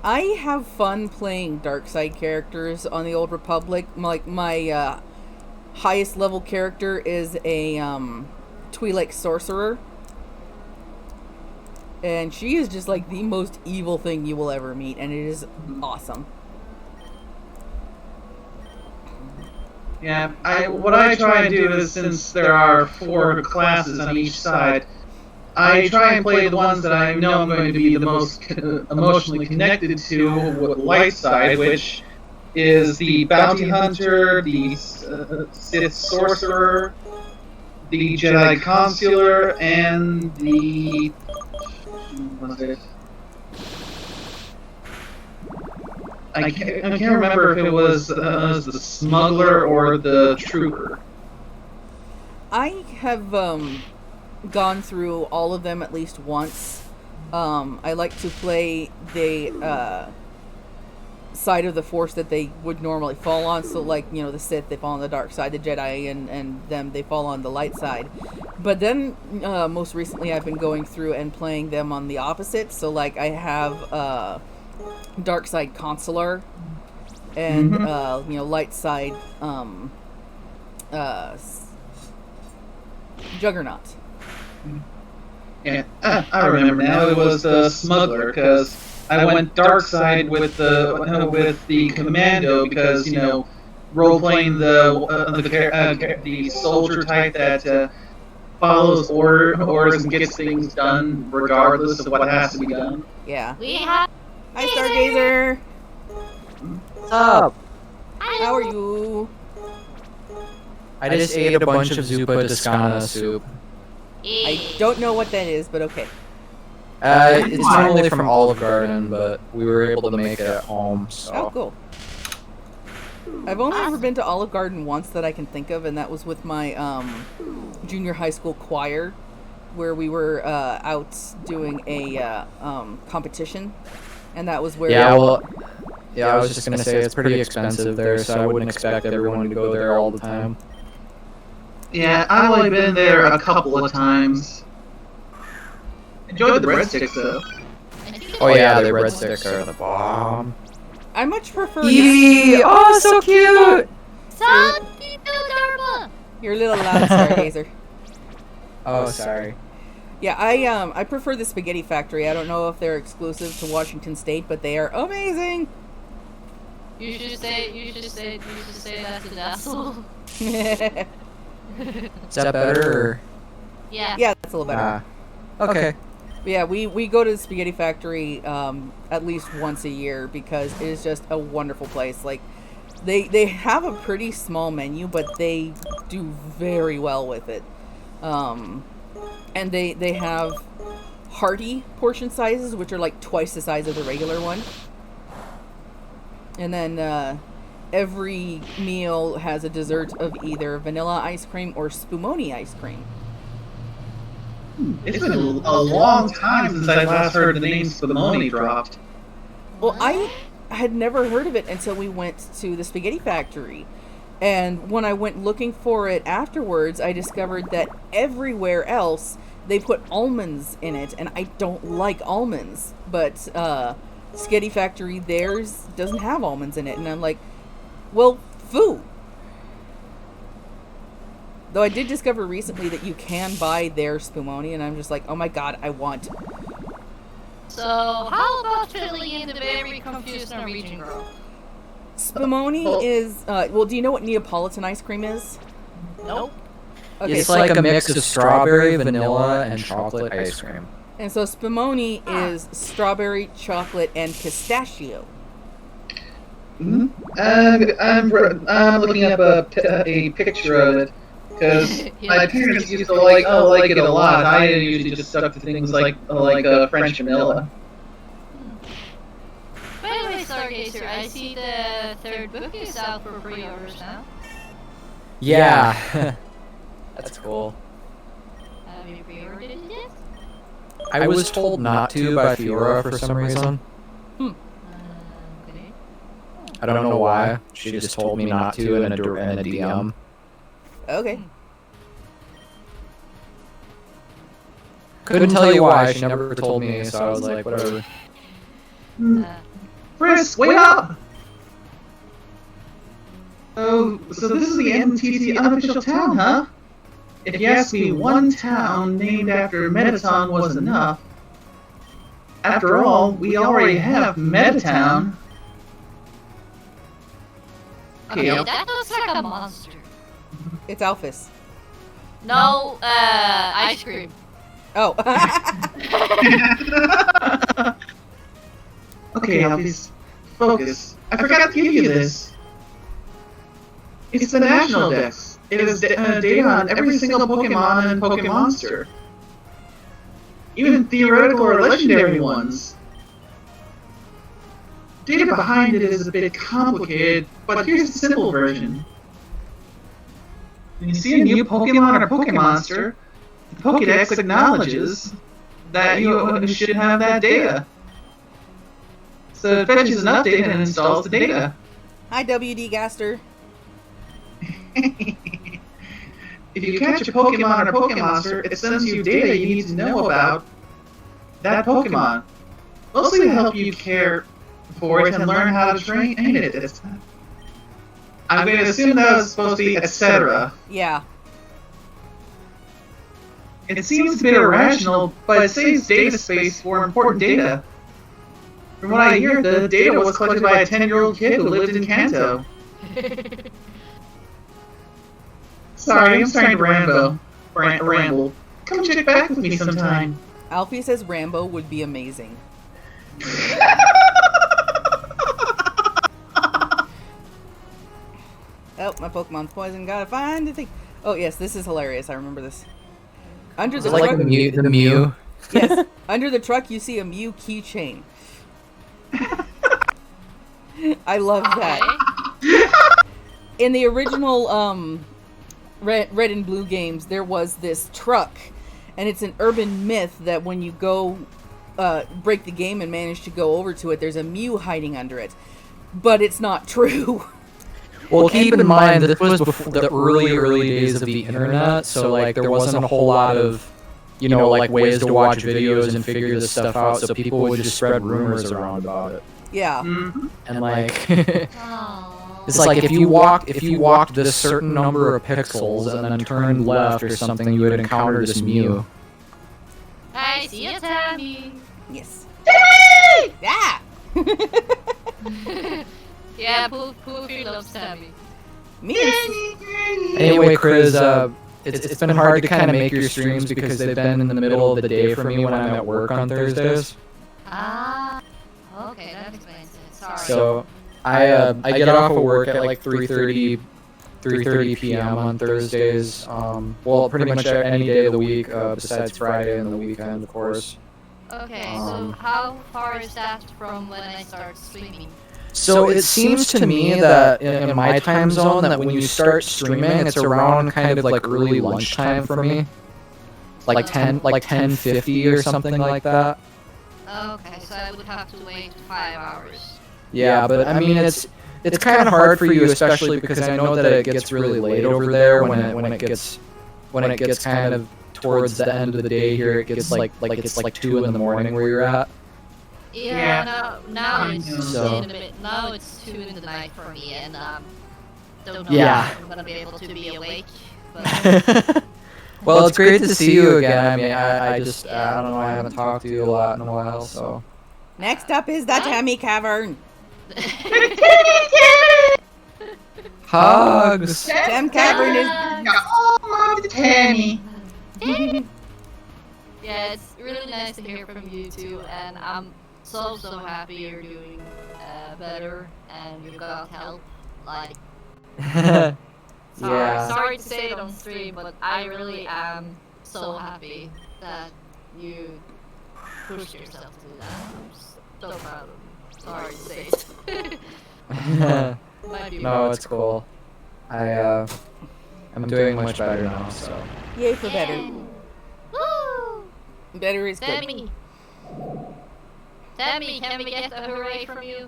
I have fun playing dark side characters on the Old Republic. Like, my highest level character is a Twi'lek sorcerer. And she is just like the most evil thing you will ever meet, and it is awesome. Yeah, what I try and do is, since there are 4 classes on each side, I try and play the ones that I know I'm going to be the most emotionally connected to with light side, which is the Bounty Hunter, the Sith Sorcerer, the Jedi Consular, and the... What's it? I can't remember if it was the Smuggler or the Trooper. I have gone through all of them at least once. I like to play the side of the Force that they would normally fall on. So, like, you know, the Sith, they fall on the dark side. The Jedi and them, they fall on the light side. But then, most recently, I've been going through and playing them on the opposite. So, like, I have dark side Consular and, you know, light side Juggernaut. Yeah, I remember now. It was the smuggler, because I went dark side with the commando, because, you know, role playing the soldier type that follows orders and gets things done regardless of what has to be done. Yeah. We have. Hi, Stargazer. What's up? How are you? I just ate a bunch of Zupa Toscana soup. I don't know what that is, but okay. It's normally from Olive Garden, but we were able to make it at home, so... Oh, cool. I've only ever been to Olive Garden once that I can think of, and that was with my junior high school choir, where we were out doing a competition, and that was where... Yeah, I was just gonna say, it's pretty expensive there, so I wouldn't expect everyone to go there all the time. Yeah, I've only been there a couple of times. Enjoyed the breadsticks, though. Oh yeah, the breadsticks are the bomb. I much prefer... Eevee! Oh, so cute! You're a little loud, Stargazer. Oh, sorry. Yeah, I prefer the Spaghetti Factory. I don't know if they're exclusive to Washington State, but they are amazing. You should say that to the asshole. Is that better? Or? Yeah. Yeah, that's a little better. Okay. But yeah, we go to the Spaghetti Factory at least once a year because it is just a wonderful place. Like, they have a pretty small menu, but they do very well with it. And they have hearty portion sizes, which are like twice the size of the regular one. And then every meal has a dessert of either vanilla ice cream or spumoni ice cream. It's been a long time since I last heard the name Spumoni dropped. Well, I had never heard of it until we went to the Spaghetti Factory. And when I went looking for it afterwards, I discovered that everywhere else they put almonds in it, and I don't like almonds. But Spaghetti Factory, theirs doesn't have almonds in it, and I'm like, well, foo. Though I did discover recently that you can buy their spumoni, and I'm just like, oh my god, I want. So, how about filling in the very confused Norwegian girl? Spumoni is, well, do you know what Neapolitan ice cream is? Nope. Okay, It's like a mix of strawberry, vanilla, and chocolate ice cream. and so spumoni is strawberry, chocolate, and pistachio. Mm-hmm. I'm looking up a picture of it. Because my parents used to like it a lot. I usually just stuck to things like French vanilla. By the way, Stargazer, I see the third book is out for pre-orders now. Yeah. That's cool. Have you pre-ordered it yet? I was told not to by Fiora for some reason. Okay. I don't know why. She just told me not to in a DM. Okay. Couldn't tell you why. She never told me, so I was like, whatever. Frisk, wait up! Oh, so this is the MTT unofficial town, huh? If you ask me, one town named after Metaton was enough. After all, we already have Metatown. Okay, that looks like a monster. It's Alphys. No, ice cream. Oh. Okay, Alphys, focus. I forgot to give you this. It's the National Dex. It has data on every single Pokemon and Pokemonster. Even theoretical or legendary ones. Data behind it is a bit complicated, but here's the simple version. When you see a new Pokemon or Pokemonster, the Pokédex acknowledges that you should have that data. So it fetches an update and installs the data. Hi, WD Gaster. If you catch a Pokemon or Pokemonster, it sends you data you need to know about that Pokemon. Mostly to help you care for it and learn how to train it this time. I'm going to assume that was supposed to be etc. Yeah. It seems a bit irrational, but it saves data space for important data. From what I hear, the data was collected by a 10-year-old kid who lived in Kanto. Sorry, I'm starting to ramble. Come check back with me sometime. Alfie says Rambo would be amazing. Oh, my Pokemon's poison. Gotta find the thing. Oh, yes, this is hilarious. I remember this. Under the Is it like truck. the Mew? Yes. Under the truck, you see a Mew keychain. I love that. In the original Red and Blue games, there was this truck, and it's an urban myth that when you go break the game and manage to go over to it, there's a Mew hiding under it. But it's not true. Well, keep in mind that this was before the early days of the internet, so like there wasn't a whole lot of, like ways to watch videos and figure this stuff out, so people would just spread rumors around about it. Yeah. Mm-hmm. And like, it's like if you walked this certain number of pixels and then turned left or something, you would encounter this Mew. I see a Tammy. Yes. Yeah. Yeah, Poofy loves Tammy. Me and Anyway, Chris, it's been hard to kind of make your streams because they've been in the middle of the day for me when I'm at work on Thursdays. Ah, okay, that explains it. Sorry. So I get off of work at like 3:30 p.m. on Thursdays. Well, pretty much any day of the week besides Friday and the weekend, of course. Okay, so how far is that from when I start streaming? So it seems to me that in my time zone that when you start streaming, it's around kind of like early lunchtime for me, like 10:50 or something like that. Okay, so I would have to wait 5 hours. Yeah, but I mean it's kind of hard for you, especially because I know that it gets really late over there when it gets kind of towards the end of the day here. It gets like it's like 2 in the morning where you're at. Yeah, now it's So- in a bit. Now it's 2 in the night for me, and don't know Yeah. if I'm gonna be able to be awake. But Well, it's great to see you again. I mean, I just I don't know. I haven't talked to you a lot in a while, so. next up is the Tammy Cavern. Hugs. Tam Cavern is. Oh, Mom, Tammy. yeah, it's really nice to hear from you too, and I'm so happy you're doing better and you got help. Like, sorry to say it on stream, but I really am so happy that you pushed yourself to that. I'm so proud of you. Sorry to say it. Might be No, wrong. it's cool. I'm doing much better now, so. Yay for better. Woo! Better is good. Tammy! Tammy, can we get a hooray from you?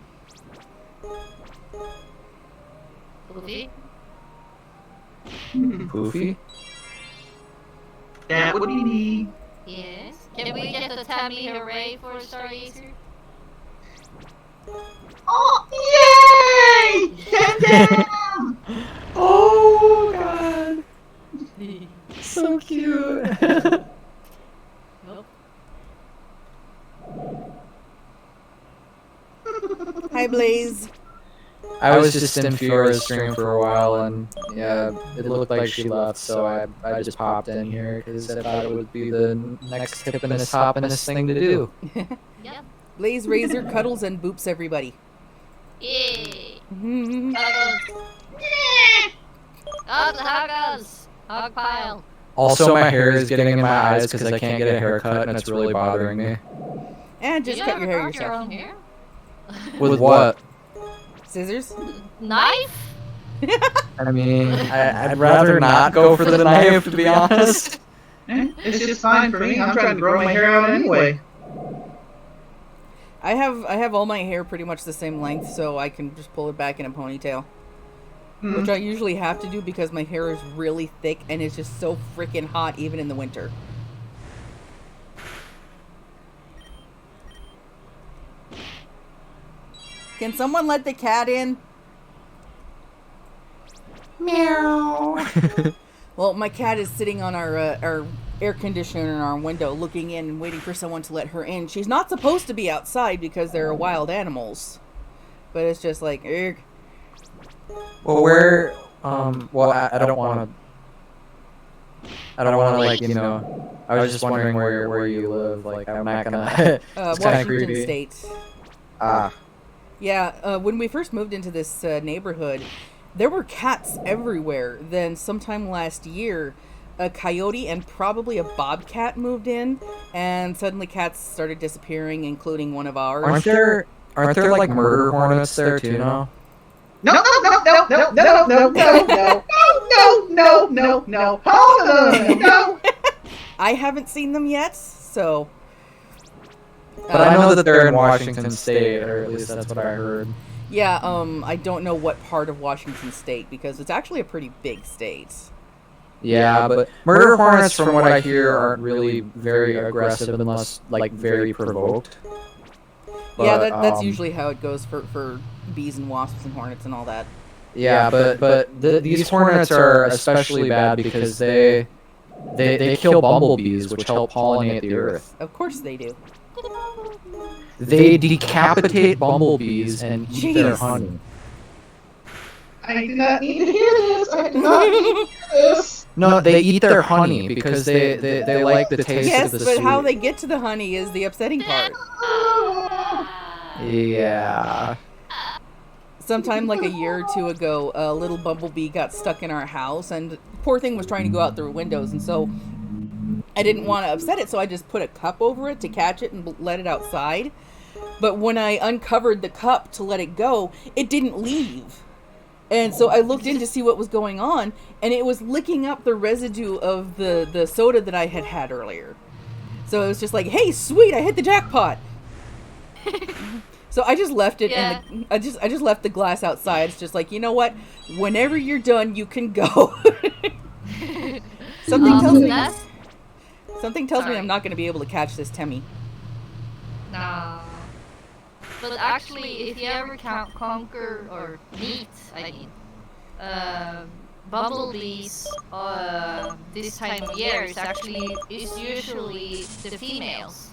Poofy? Poofy? That would be me. Yes? Can we get a Tammy hooray for Stargazer? Oh, yay! Damn! Oh god, so cute. Nope. Hi, Blaze. I was just in Fiora's stream for a while, and yeah, it looked like she left, so I just popped in here because I thought it would be the next hippiness hoppiness thing to do. Yep. Blaze Razor cuddles and boops everybody. Yay! Mhm. Huggles! Huggles! Hug pile! Also, my hair is getting in my eyes because I can't get a haircut, and it's really bothering me. And Do just you cut your hair ever cut your yourself. own hair? With what? Scissors? Knife? I mean, I'd rather not go for the knife, to be honest. It's just fine for me. I'm trying to grow my hair out anyway. I have all my hair pretty much the same length, so I can just pull it back in a ponytail. Which I usually have to do because my hair is really thick and it's just so freaking hot even in the winter. Can someone let the cat in? Meow. Well, my cat is sitting on our air conditioner in our window looking in and waiting for someone to let her in. She's not supposed to be outside because they're wild animals. But it's just like, ugh. Well, where? Well, I don't want to. I don't want to, like, you know. I was just wondering where you live. Like, I'm not gonna. It's kind of Washington creepy. State. Ah. Yeah, when we first moved into this neighborhood, there were cats everywhere. Then sometime last year, a coyote and probably a bobcat moved in, and suddenly cats started disappearing, including one of ours. Aren't there like murder hornets there too now? No, no, no, no, no, no, no, no, no, no, no, no, no. I haven't seen them yet, so. But I know that they're in Washington State, or at least that's what I heard. Yeah, I don't know what part of Washington State because it's actually a pretty big state. Yeah, but murder hornets, from what I hear, aren't really very aggressive unless, like, very provoked. Yeah, But, that's usually how it goes for bees and wasps and hornets and all that. Yeah, but these hornets are especially bad because they kill bumblebees, which help pollinate the earth. Of course they do. They decapitate bumblebees and eat their Jeez. honey. I do not need to hear this. I do not need to hear this. No, they eat their honey because they like the taste Yes, of the but sweet. how they get to the honey is the upsetting part. Yeah. Sometime like a year or two ago, a little bumblebee got stuck in our house, and the poor thing was trying to go out through windows, and so I didn't want to upset it, so I just put a cup over it to catch it and let it outside. But when I uncovered the cup to let it go, it didn't leave. And so I looked in to see what was going on, and it was licking up the residue of the soda that I had earlier. So it was just like, hey, sweet, I hit the jackpot. So I just left it, Yeah. and I just left the glass outside. It's just like, you know what? Whenever you're done, you can go. Something tells me That's Sorry. I'm not going to be able to catch this Temmie. no. But actually, if you ever conquer or meet, bumblebees this time of year is usually the females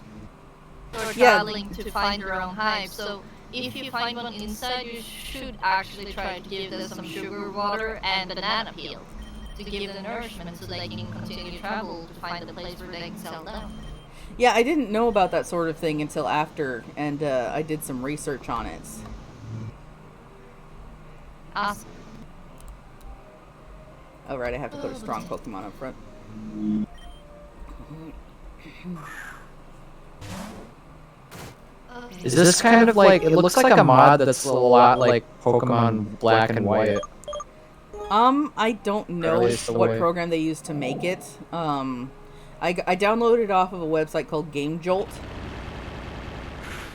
who are Yeah. traveling to find their own hive. So if you find one inside, you should actually try to give them some sugar water and banana peel to give them nourishment so they can continue travel to find the place where they can settle down. Yeah, I didn't know about that sort of thing until after, and I did some research on it. Awesome. Oh, right, I have to put a strong Pokemon up front. Okay. Is this kind of like, it looks like a mod that's a lot like Pokemon Black and White. I don't Or know at least the what way- program they used to make it. I downloaded it off of a website called Game Jolt.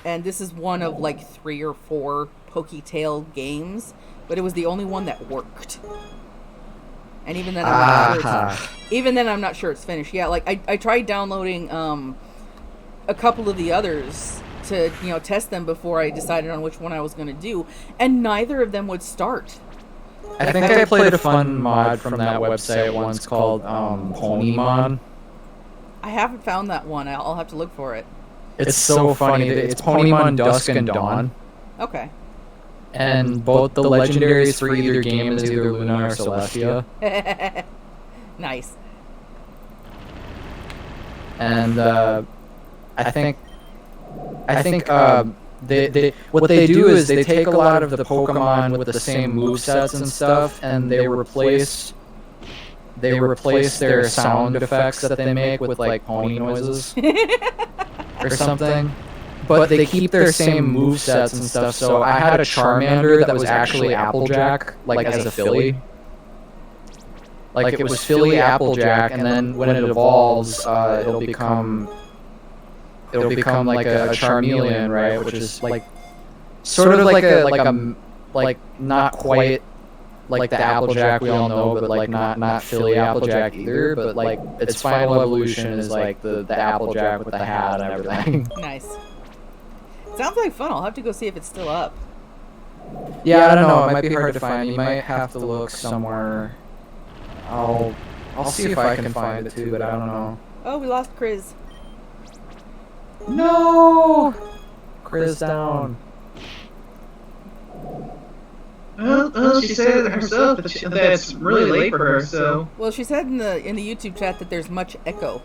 And this is one of like 3 or 4 Poketail games, but it was the only one that worked. And even then, I'm not sure it's finished. Yeah, like I tried downloading a couple of the others to test them before I decided on which one I was going to do, and neither of them would start. I think I played a fun mod from that website once called Ponymon. I haven't found that one. I'll have to look for it. It's so funny. It's Ponymon Dusk and Dawn. Okay. And both the legendaries for either game is either Luna or Celestia. Nice. And I think they what they do is they take a lot of the Pokemon with the same movesets and stuff, and they replace their sound effects that they make with like pony noises or something. But they keep their same movesets and stuff. So I had a Charmander that was actually Applejack, like as a filly. Like it was filly Applejack, and then when it evolves, it'll become it'll become like a Charmeleon, right? Which is like sort of like not quite like the Applejack we all know, but like not Philly Applejack either. But like its final evolution is like the Applejack with the hat and everything. Nice. Sounds like fun. I'll have to go see if it's still up. Yeah, I don't know. It might be hard to find. You might have to look somewhere. I'll see if I can find it too, but I don't know. Oh, we lost Chris. No! Chris down. Well, she said herself that that's really late for her. So. Well, she said in the YouTube chat that there's much echo.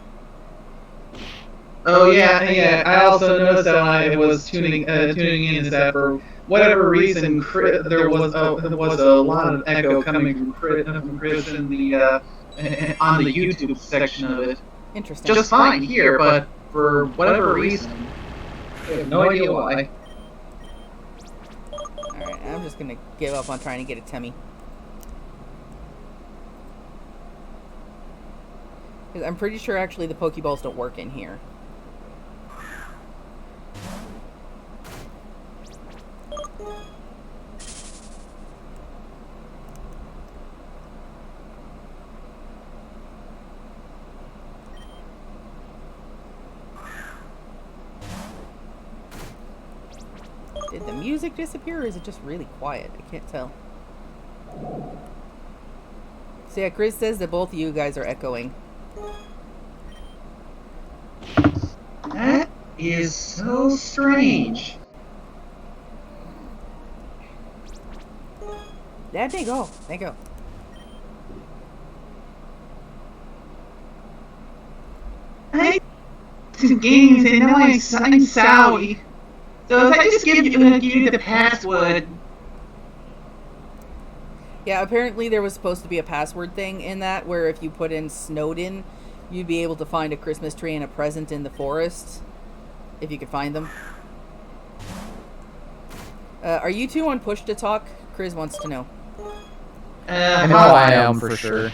Oh yeah. I also noticed that when I was tuning in is that for whatever reason there was a lot of echo coming from Chris in the on the YouTube section of it. Interesting. Just fine here, but for whatever reason, I have no idea why. Alright, I'm just gonna give up on trying to get a Temmie. Because I'm pretty sure actually the Pokeballs don't work in here. Did the music disappear or is it just really quiet? I can't tell. So yeah, Chris says that both of you guys are echoing. That is so strange. There they go. There you go. I games and now I'm sorry. So if I just give you the password. Yeah, apparently there was supposed to be a password thing in that where if you put in Snowden, you'd be able to find a Christmas tree and a present in the forest. If you could find them. Are you two on push to talk? Chris wants to know. I know I am for sure.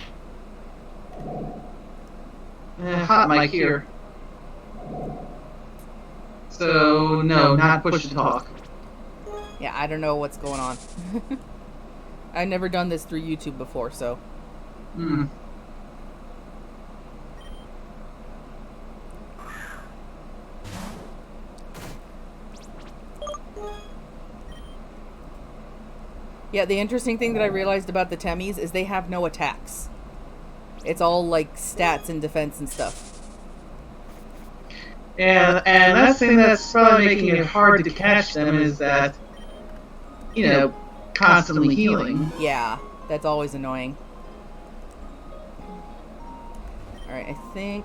Hot mic here. So, no, not push to talk. Yeah, I don't know what's going on. I've never done this through YouTube before, so. Hmm. Yeah, the interesting thing that I realized about the Temmies is they have no attacks. It's all like stats and defense and stuff. And that's the thing that's probably making it hard to catch them is that, constantly healing. Yeah, that's always annoying. Alright, I think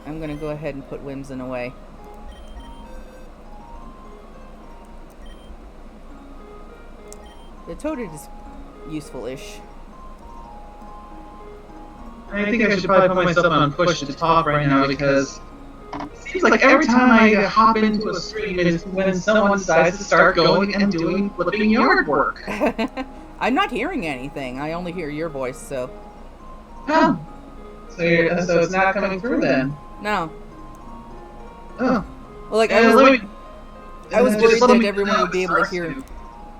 I'm gonna go ahead and put Whimsun away. The Toaded is useful-ish. I think I should probably put myself on push to talk right now because it seems like every time I hop into a stream is when someone decides to start going and doing flipping yard work. I'm not hearing anything. I only hear your voice, so. Oh. So it's not coming through then? No. Oh. Well, like, I was worried that everyone would be able to hear.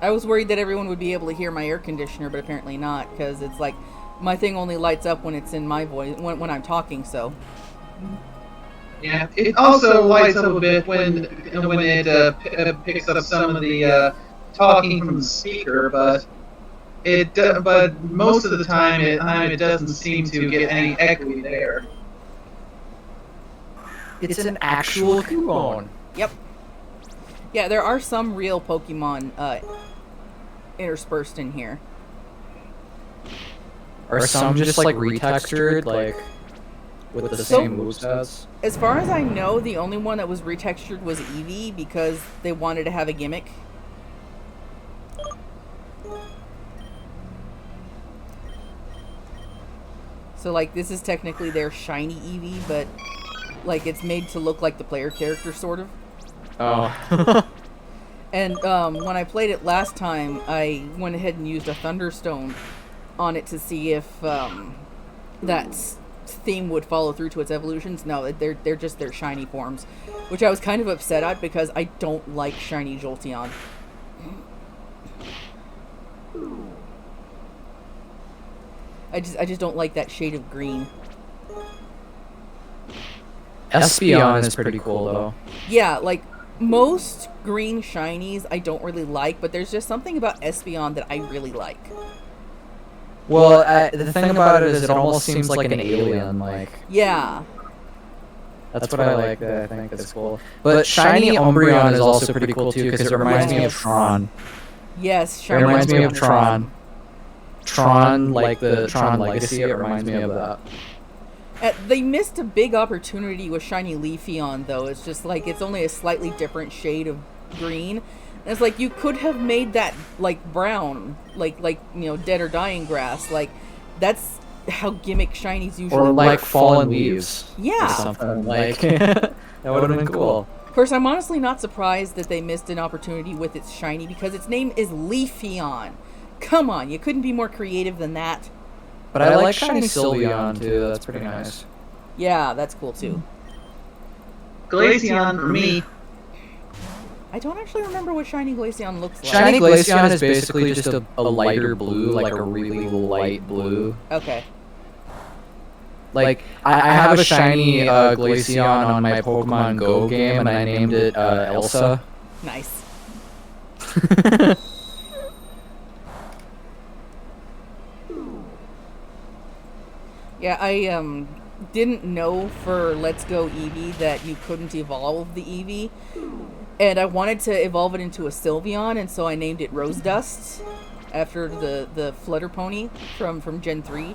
I was worried that everyone would be able to hear my air conditioner, but apparently not, because it's like my thing only lights up when it's in my voice when I'm talking. So. Yeah, it also lights up a bit when it picks up some of the talking from the speaker, but most of the time it doesn't seem to get any echoey there. It's an actual Cubone. Yep. Yeah, there are some real Pokemon interspersed in here. Are some just like retextured, like with the same movesets? As far as I know, the only one that was retextured was Eevee because they wanted to have a gimmick. So, like, this is technically their shiny Eevee, but, like, it's made to look like the player character, sort of. Oh. And when I played it last time, I went ahead and used a Thunderstone on it to see if that theme would follow through to its evolutions. No, they're just their shiny forms, which I was kind of upset at because I don't like shiny Jolteon. I just don't like that shade of green. Espeon is pretty cool though. Yeah, like most green shinies I don't really like, but there's just something about Espeon that I really like. Well, the thing about it is it almost seems like an alien. Like Yeah. that's what I like. I think it's cool. But shiny Umbreon is also pretty cool too because it reminds me of Tron. Yes, It shiny reminds me of Umbreon is Tron. awesome. Tron, like the Tron Legacy, it reminds me of that. They missed a big opportunity with shiny Leafeon, though. It's just like it's only a slightly different shade of green. And it's like you could have made that like brown, like dead or dying grass. Like that's how gimmick shinies usually Or like work. fallen leaves. Yeah. Or something like that would have been cool. Of course, I'm honestly not surprised that they missed an opportunity with its shiny because its name is Leafeon. Come on, you couldn't be more creative than that. But I like shiny Sylveon too. That's pretty nice. Yeah, that's cool too. Glaceon for me. I don't actually remember what shiny Glaceon looks like. Shiny Glaceon is basically just a lighter blue, like a really light blue. Okay. Like, I have a shiny Glaceon on my Pokemon Go game, and I named it Elsa. Nice. Yeah, I didn't know for Let's Go Eevee that you couldn't evolve the Eevee. And I wanted to evolve it into a Sylveon, and so I named it Rose Dust after the Flutter Pony from Gen 3.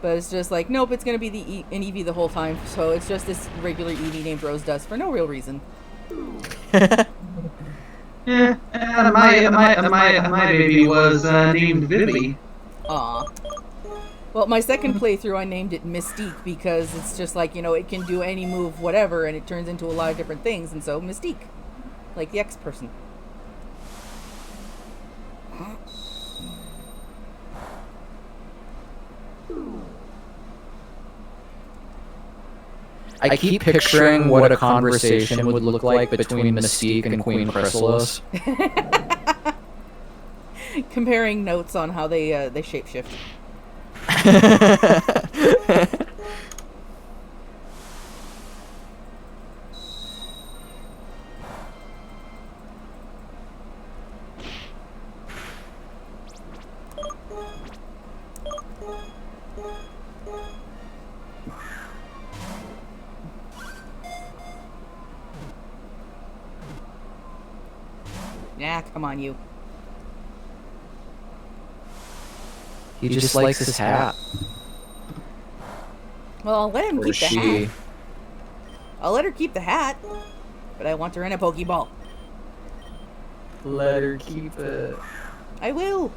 But it's just like, nope, it's going to be an Eevee the whole time. So it's just this regular Eevee named Rose Dust for no real reason. Yeah, my baby was named Vivi. Aw. Well, my second playthrough, I named it Mystique because it's just like, it can do any move, whatever, and it turns into a lot of different things, and so Mystique. Like the X-person. I keep picturing what a conversation would look like between Mystique and Queen Chrysalis. Comparing notes on how they shapeshift. Nah, come on, you. He just likes his hat. Well, I'll let him Or keep the she. hat. I'll let her keep the hat, but I want her in a Pokeball. Let her keep it. I will.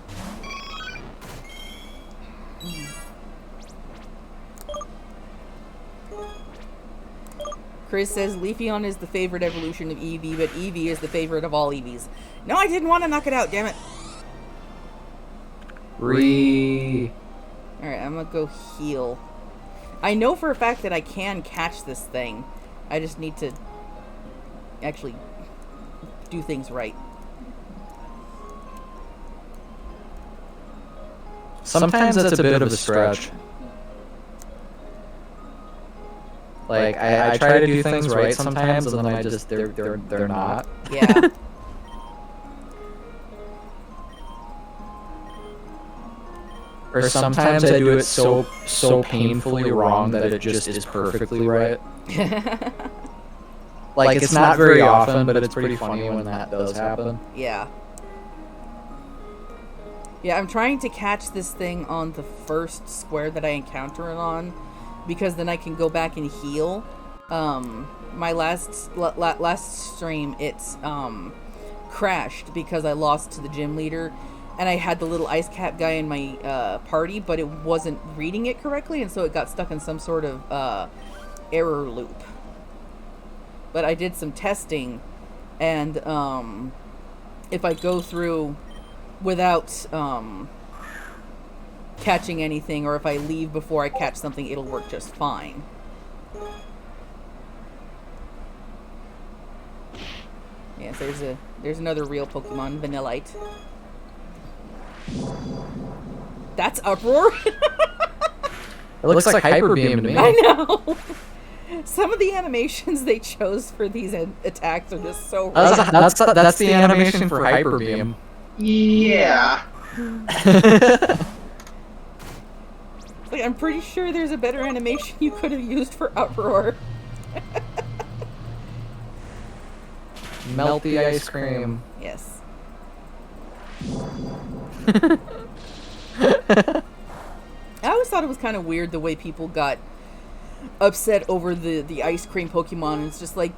Chris says Leafeon is the favorite evolution of Eevee, but Eevee is the favorite of all Eevees. No, I didn't want to knock it out, damn it. Alright, Alright, I'm gonna go heal. I know for a fact that I can catch this thing. I just need to actually do things right. sometimes that's a bit of a stretch. Like, I try to do things right sometimes, and then I just, they're not. Yeah. Or sometimes I do it so painfully wrong that it just is perfectly right. Like, it's not very often, but it's pretty funny when that does happen. Yeah. Yeah, I'm trying to catch this thing on the first square that I encounter it on, because then I can go back and heal. My last stream, it's crashed because I lost to the gym leader, and I had the little ice cap guy in my party, but it wasn't reading it correctly, and so it got stuck in some sort of error loop. But I did some testing, and if I go through without catching anything, or if I leave before I catch something, it'll work just fine. Yes, there's another real Pokemon, Vanillite. That's Uproar. It looks like Hyper Beam to me. I know. Some of the animations they chose for these attacks are just so rough. That's the animation for Hyper Beam. Yeah. Like, I'm pretty sure there's a better animation you could have used for Uproar. Melt the ice cream. Yes. I always thought it was kind of weird the way people got upset over the ice cream Pokemon. It's just like,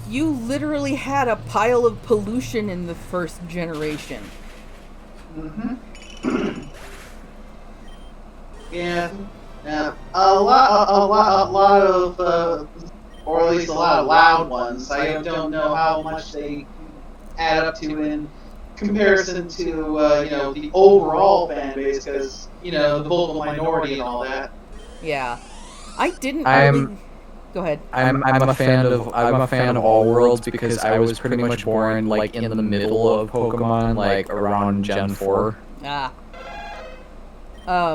you literally had a pile of pollution in the first generation. Mm-hmm. Yeah. A lot of, or at least a lot of loud ones. I don't know how much they add up to in comparison to, the overall fan base, because, the vocal minority and all that. Yeah. I didn't really... Go ahead. I'm a fan of all worlds because I was pretty much born like in the middle of Pokemon, like around Gen 4. Ah.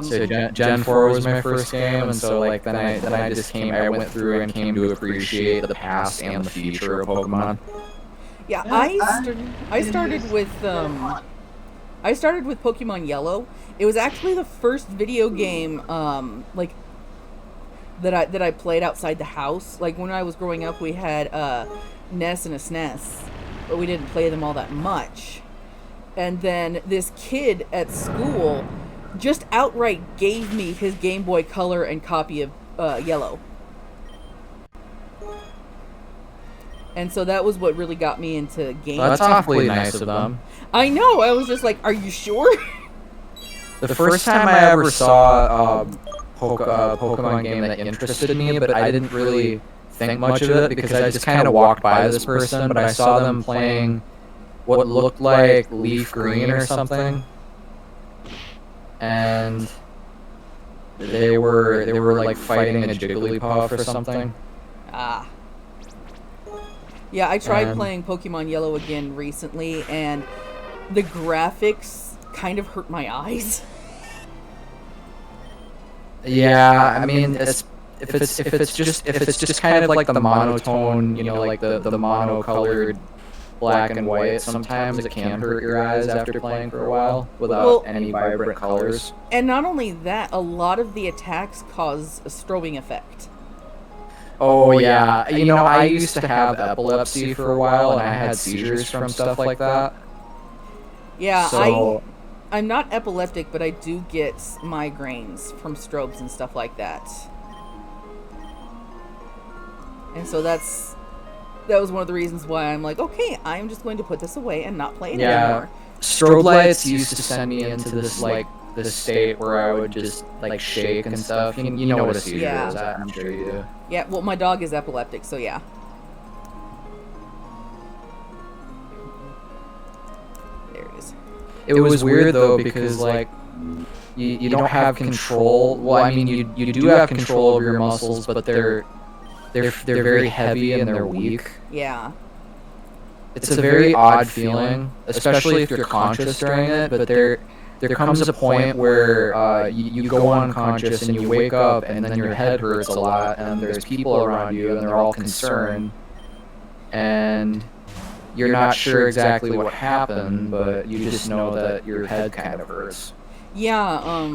So Gen 4 was my first game, and so like then I went through and came to appreciate the past and the future of Pokemon. Yeah, I started with Pokemon Yellow. It was actually the first video game like that I played outside the house. Like when I was growing up, we had NES and a SNES, but we didn't play them all that much. And then this kid at school just outright gave me his Game Boy Color and copy of Yellow. And so that was what really got me into games. Well, that's awfully nice of them. I know. I was just like, are you sure? The first time I ever saw a Pokemon game that interested me, but I didn't really think much of it because I just kind of walked by this person, but I saw them playing what looked like Leaf Green or something. And they were like fighting a Jigglypuff or something. Ah. Yeah, I tried playing Pokemon Yellow again recently, and the graphics kind of hurt my eyes. Yeah, I mean, if it's just kind of like the monotone, like the mono-colored black and white, sometimes it can hurt your eyes after playing for a while without any vibrant colors. And not only that, a lot of the attacks cause a strobing effect. Oh yeah, I used to have epilepsy for a while, and I had seizures from stuff like that. Yeah, so... I'm not epileptic, but I do get migraines from strobes and stuff like that. And so that was one of the reasons why I'm like, okay, I'm just going to put this away and not play it anymore. Strobe lights used to send me into this state where I would just like shake and stuff. You know what a seizure is, I'm sure you do. Yeah, well, my dog is epileptic, so yeah. There it is. It was weird though because like you don't have control. Well, I mean you do have control over your muscles, but they're very heavy and they're weak. Yeah. It's a very odd feeling, especially if you're conscious during it, but there comes a point where you go unconscious and you wake up and then your head hurts a lot and there's people around you and they're all concerned and you're not sure exactly what happened, but you just know that your head kind of hurts. Yeah,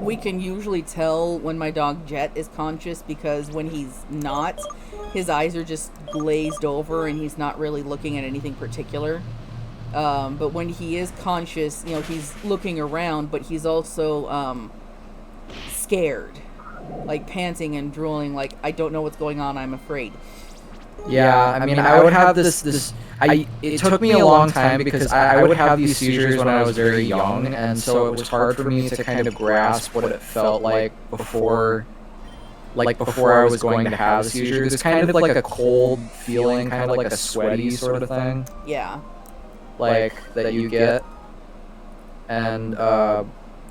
we can usually tell when my dog Jet is conscious because when he's not, his eyes are just glazed over and he's not really looking at anything particular. But when he is conscious, he's looking around, but he's also scared, like panting and drooling, like, I don't know what's going on, I'm afraid. Yeah, I mean, I would have it took me a long time because I would have these seizures when I was very young, and so it was hard for me to kind of grasp what it felt like before I was going to have seizures. It's kind of like a cold feeling, kind of like a sweaty sort of thing. Yeah. Like, that you get. And,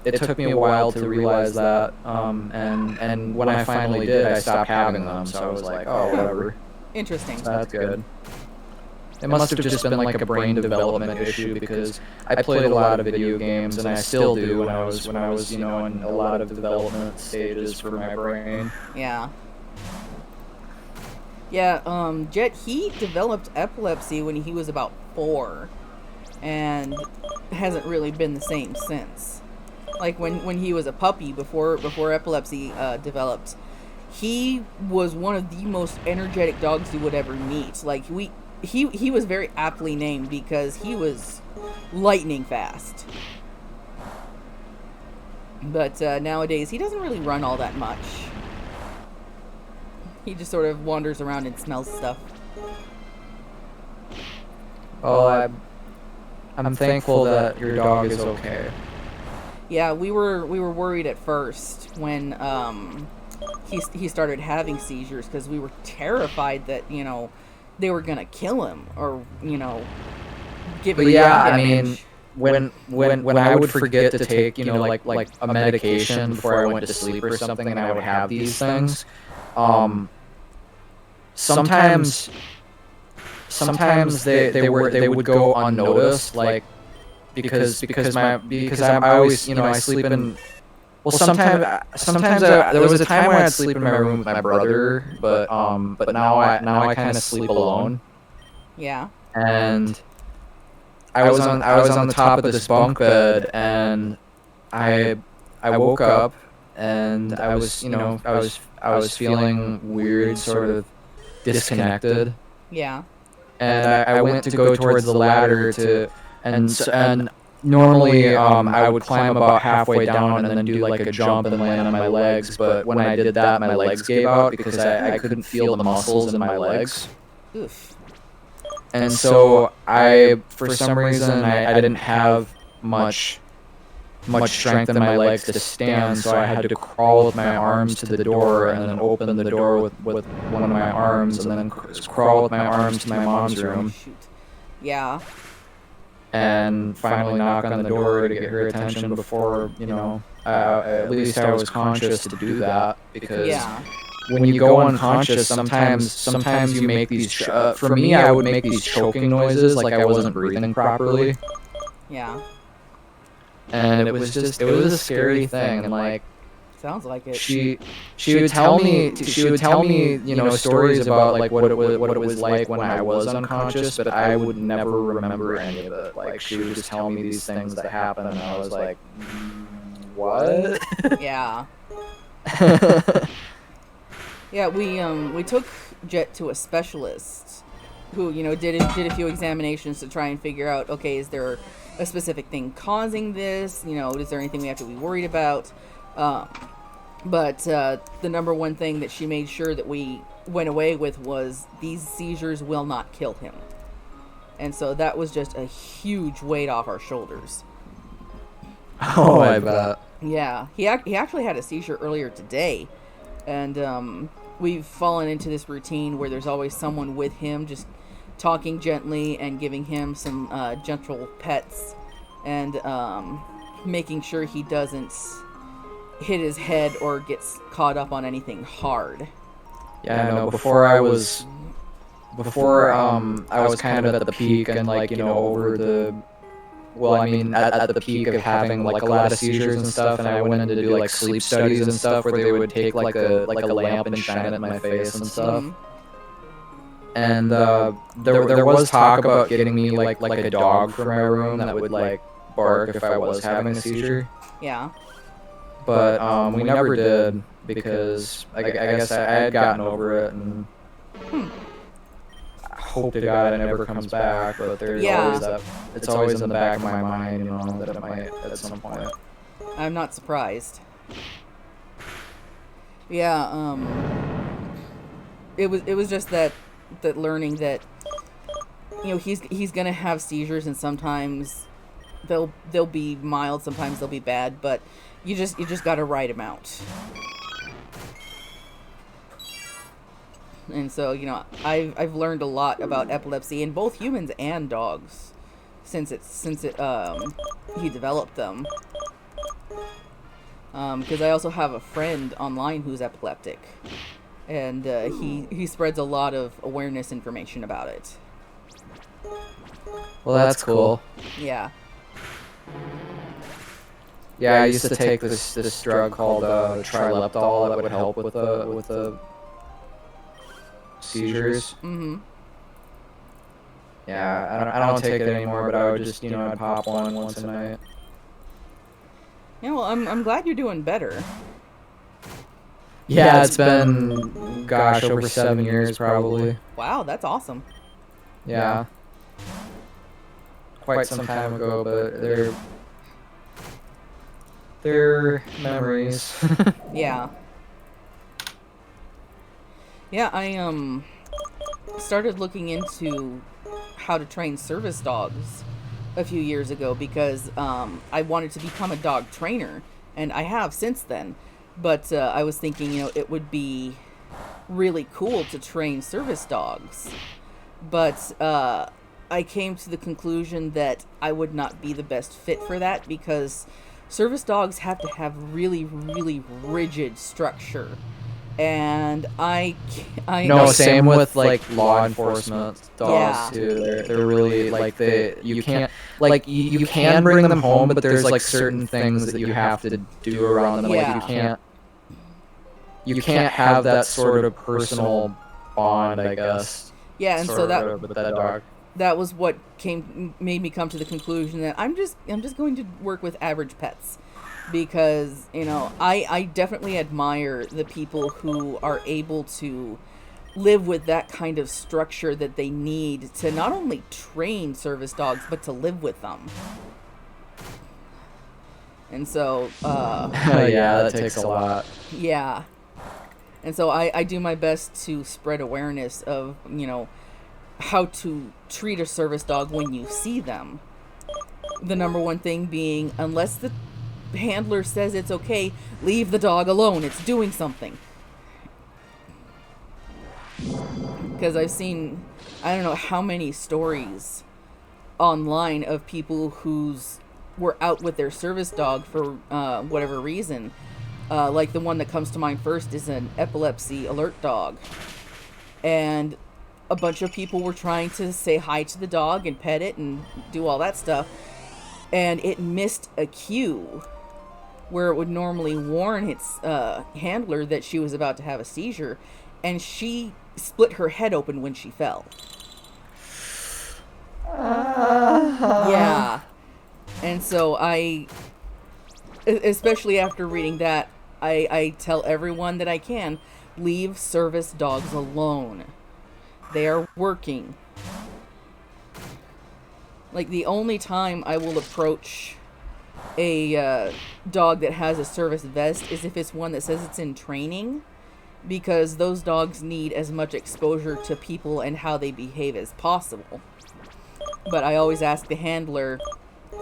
it took me a while to realize that, and when I finally did, I stopped having them, so I was like, oh, whatever. Interesting. So that's good. It must have just been like a brain development issue because I played a lot of video games, and I still do when I was in a lot of development stages for my brain. Yeah. Yeah, Jet, he developed epilepsy when he was about 4, and hasn't really been the same since. Like, when he was a puppy, before epilepsy developed, he was one of the most energetic dogs you would ever meet. Like, he was very aptly named because he was lightning fast. But nowadays, he doesn't really run all that much. He just sort of wanders around and smells stuff. Well, I'm thankful that your dog is okay. Yeah, we were worried at first when he started having seizures, because we were terrified that they were gonna kill him, or give him. But yeah, I mean, when I would forget to take like a medication before I went to sleep or something, and I would have these things, sometimes they would go unnoticed, like because I always I sleep in. Well, sometimes there was a time when I'd sleep in my room with my brother, but now I kind of sleep alone. Yeah. And I was on the top of this bunk bed, and I woke up, and I was feeling weird, sort of disconnected. Yeah. And I went to go towards the ladder and normally I would climb about halfway down and then do like a jump and land on my legs, but when I did that, my legs gave out because I couldn't feel the muscles in my legs. Oof. And so for some reason, I didn't have much strength in my legs to stand, so I had to crawl with my arms to the door and then open the door with one of my arms and then crawl with my arms to my mom's room. Shoot. Yeah. And finally knock on the door to get her attention before, at least I was conscious to do that, because when you go unconscious, sometimes you make these, for me, I would make these choking noises, like I wasn't breathing properly. Yeah. And it was a scary thing, and like, sounds like it. She would tell me stories about like what it was like when I was unconscious, but I would never remember any of it. Like, she would just tell me these things that happened, and I was like, what? Yeah. Yeah, we took Jet to a specialist who did a few examinations to try and figure out, okay, is there a specific thing causing this? Is there anything we have to be worried about? But the number one thing that she made sure that we went away with was these seizures will not kill him. And so that was just a huge weight off our shoulders. Oh, I bet. Yeah, he actually had a seizure earlier today, and we've fallen into this routine where there's always someone with him, just talking gently and giving him some gentle pets, and making sure he doesn't hit his head or gets caught up on anything hard. Yeah, I know. Before I was kind of at the peak, and like over the, well, I mean at the peak of having like a lot of seizures and stuff, and I went in to do like sleep studies and stuff where they would take like a lamp and shine it in my face and stuff. And there was talk about getting me like a dog for my room that would like bark if I was having a seizure. Yeah. But we never did, because I guess I had gotten over it, and I hope to God it never comes back. But there's always that. It's always in the back of my mind, that it might at some point. I'm not surprised. Yeah. It was just that learning that he's gonna have seizures, and sometimes they'll be mild, sometimes they'll be bad, but you just gotta ride him out. And so I've learned a lot about epilepsy in both humans and dogs since he developed them. Because I also have a friend online who's epileptic, and he spreads a lot of awareness information about it. Well, that's cool. Yeah. Yeah, I used to take this drug called trileptal that would help with the seizures. Mm-hmm. Yeah, I don't take it anymore, but I would just I'd pop one once a night. Yeah, well, I'm glad you're doing better. Yeah, it's been gosh over 7 years probably. Wow, that's awesome. Yeah. Quite some time ago, but they're memories. Yeah. Yeah, I started looking into how to train service dogs a few years ago because I wanted to become a dog trainer, and I have since then. But I was thinking, it would be really cool to train service dogs. But I came to the conclusion that I would not be the best fit for that because service dogs have to have really, really rigid structure. And No, same with like law enforcement dogs Yeah. too. They're really like you can't like you can bring them home, but there's like certain things that you have to do around them. Yeah. Like you can't have that sort of personal bond, I guess. Yeah, and so sort of with that dog. that was what made me come to the conclusion that I'm just going to work with average pets because I definitely admire the people who are able to live with that kind of structure that they need to not only train service dogs but to live with them. And so yeah, that takes a lot. yeah. And so I do my best to spread awareness of how to treat a service dog when you see them. The number one thing being, unless the handler says it's okay, leave the dog alone. It's doing something. Because I've seen, I don't know how many stories online of people who's were out with their service dog for whatever reason. Like the one that comes to mind first is an epilepsy alert dog. And a bunch of people were trying to say hi to the dog and pet it and do all that stuff. And it missed a cue where it would normally warn its handler that she was about to have a seizure. And she split her head open when she fell. Yeah. And so especially after reading that, I tell everyone that I can, leave service dogs alone. They are working. Like, the only time I will approach a dog that has a service vest is if it's one that says it's in training, because those dogs need as much exposure to people and how they behave as possible. But I always ask the handler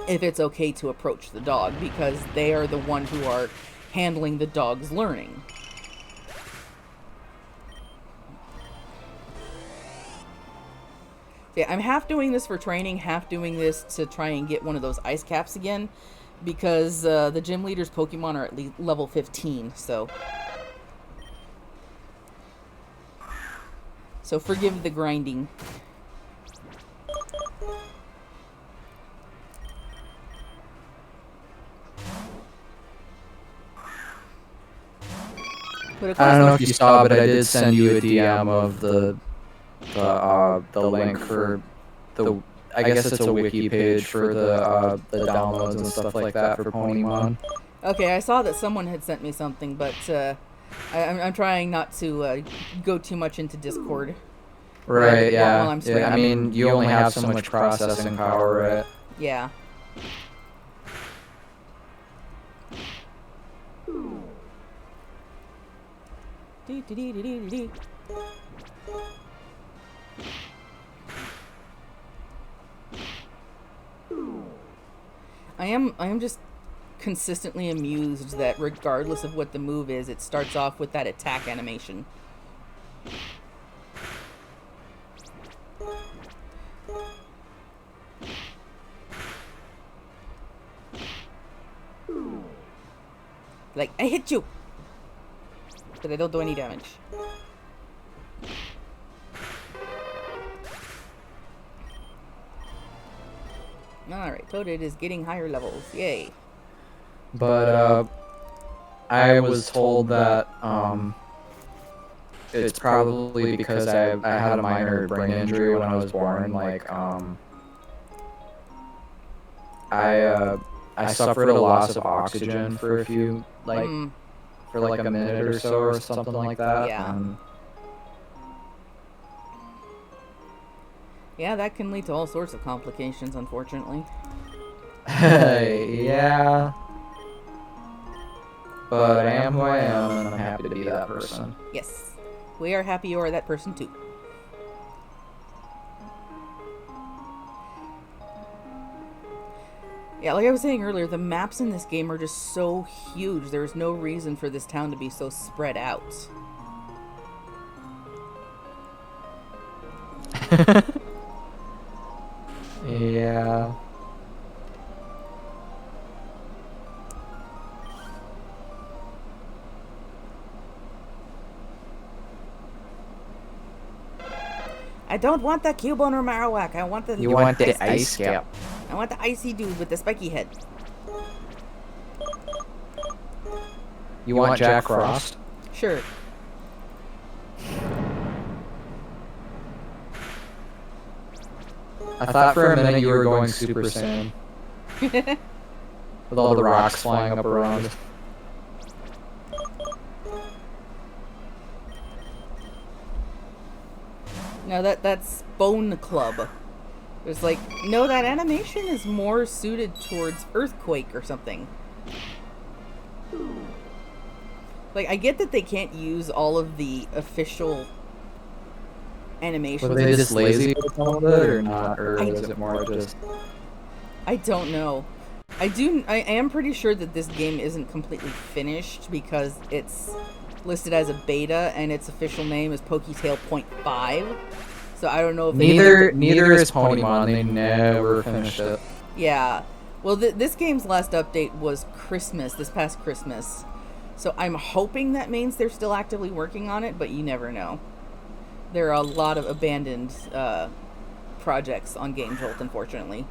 if it's okay to approach the dog, because they are the one who are handling the dog's learning. Yeah, I'm half doing this for training, half doing this to try and get one of those ice caps again, because the gym leader's Pokemon are at level 15, so forgive the grinding. But of course, I don't know if you saw, but I did send you a DM of the link for the. I guess it's a wiki page for the downloads and stuff like that for Pokemon. Okay, I saw that someone had sent me something, but I'm trying not to go too much into Discord. Right. While Yeah. I'm Yeah. I mean, you only have so much processing power, right? Yeah. I am just consistently amused that regardless of what the move is, it starts off with that attack animation. Like, I hit you! But they don't do any damage. Alright, Toadette is getting higher levels. Yay. But I was told that it's probably because I had a minor brain injury when I was born. Like I suffered a loss of oxygen for a few for like a minute or so or something like that. Yeah. Yeah, that can lead to all sorts of complications, unfortunately. Yeah. But I am who I am, and I'm happy to be that person. Yes. We are happy you are that person, too. Yeah, like I was saying earlier, the maps in this game are just so huge. There's no reason for this town to be so spread out. Yeah. I don't want the Cubone or Marowak. I want the... You want the ice cap. I want the icy dude with the spiky head. You want Jack Frost? Sure. I thought for a minute you were going Super Saiyan. With all the rocks flying up around. No, that's Bone Club. There's like, no, that animation is more suited towards Earthquake or something. Like, I get that they can't use all of the official animations. Were they just lazy with some of it or not? Or was it more just... I don't know. I am pretty sure that this game isn't completely finished because it's listed as a beta and its official name is Poketail 0.5. So I don't know if neither is Pokemon. They never finished it. Yeah. Well, this game's last update was Christmas, this past Christmas. So I'm hoping that means they're still actively working on it, but you never know. There are a lot of abandoned projects on Game Jolt, unfortunately.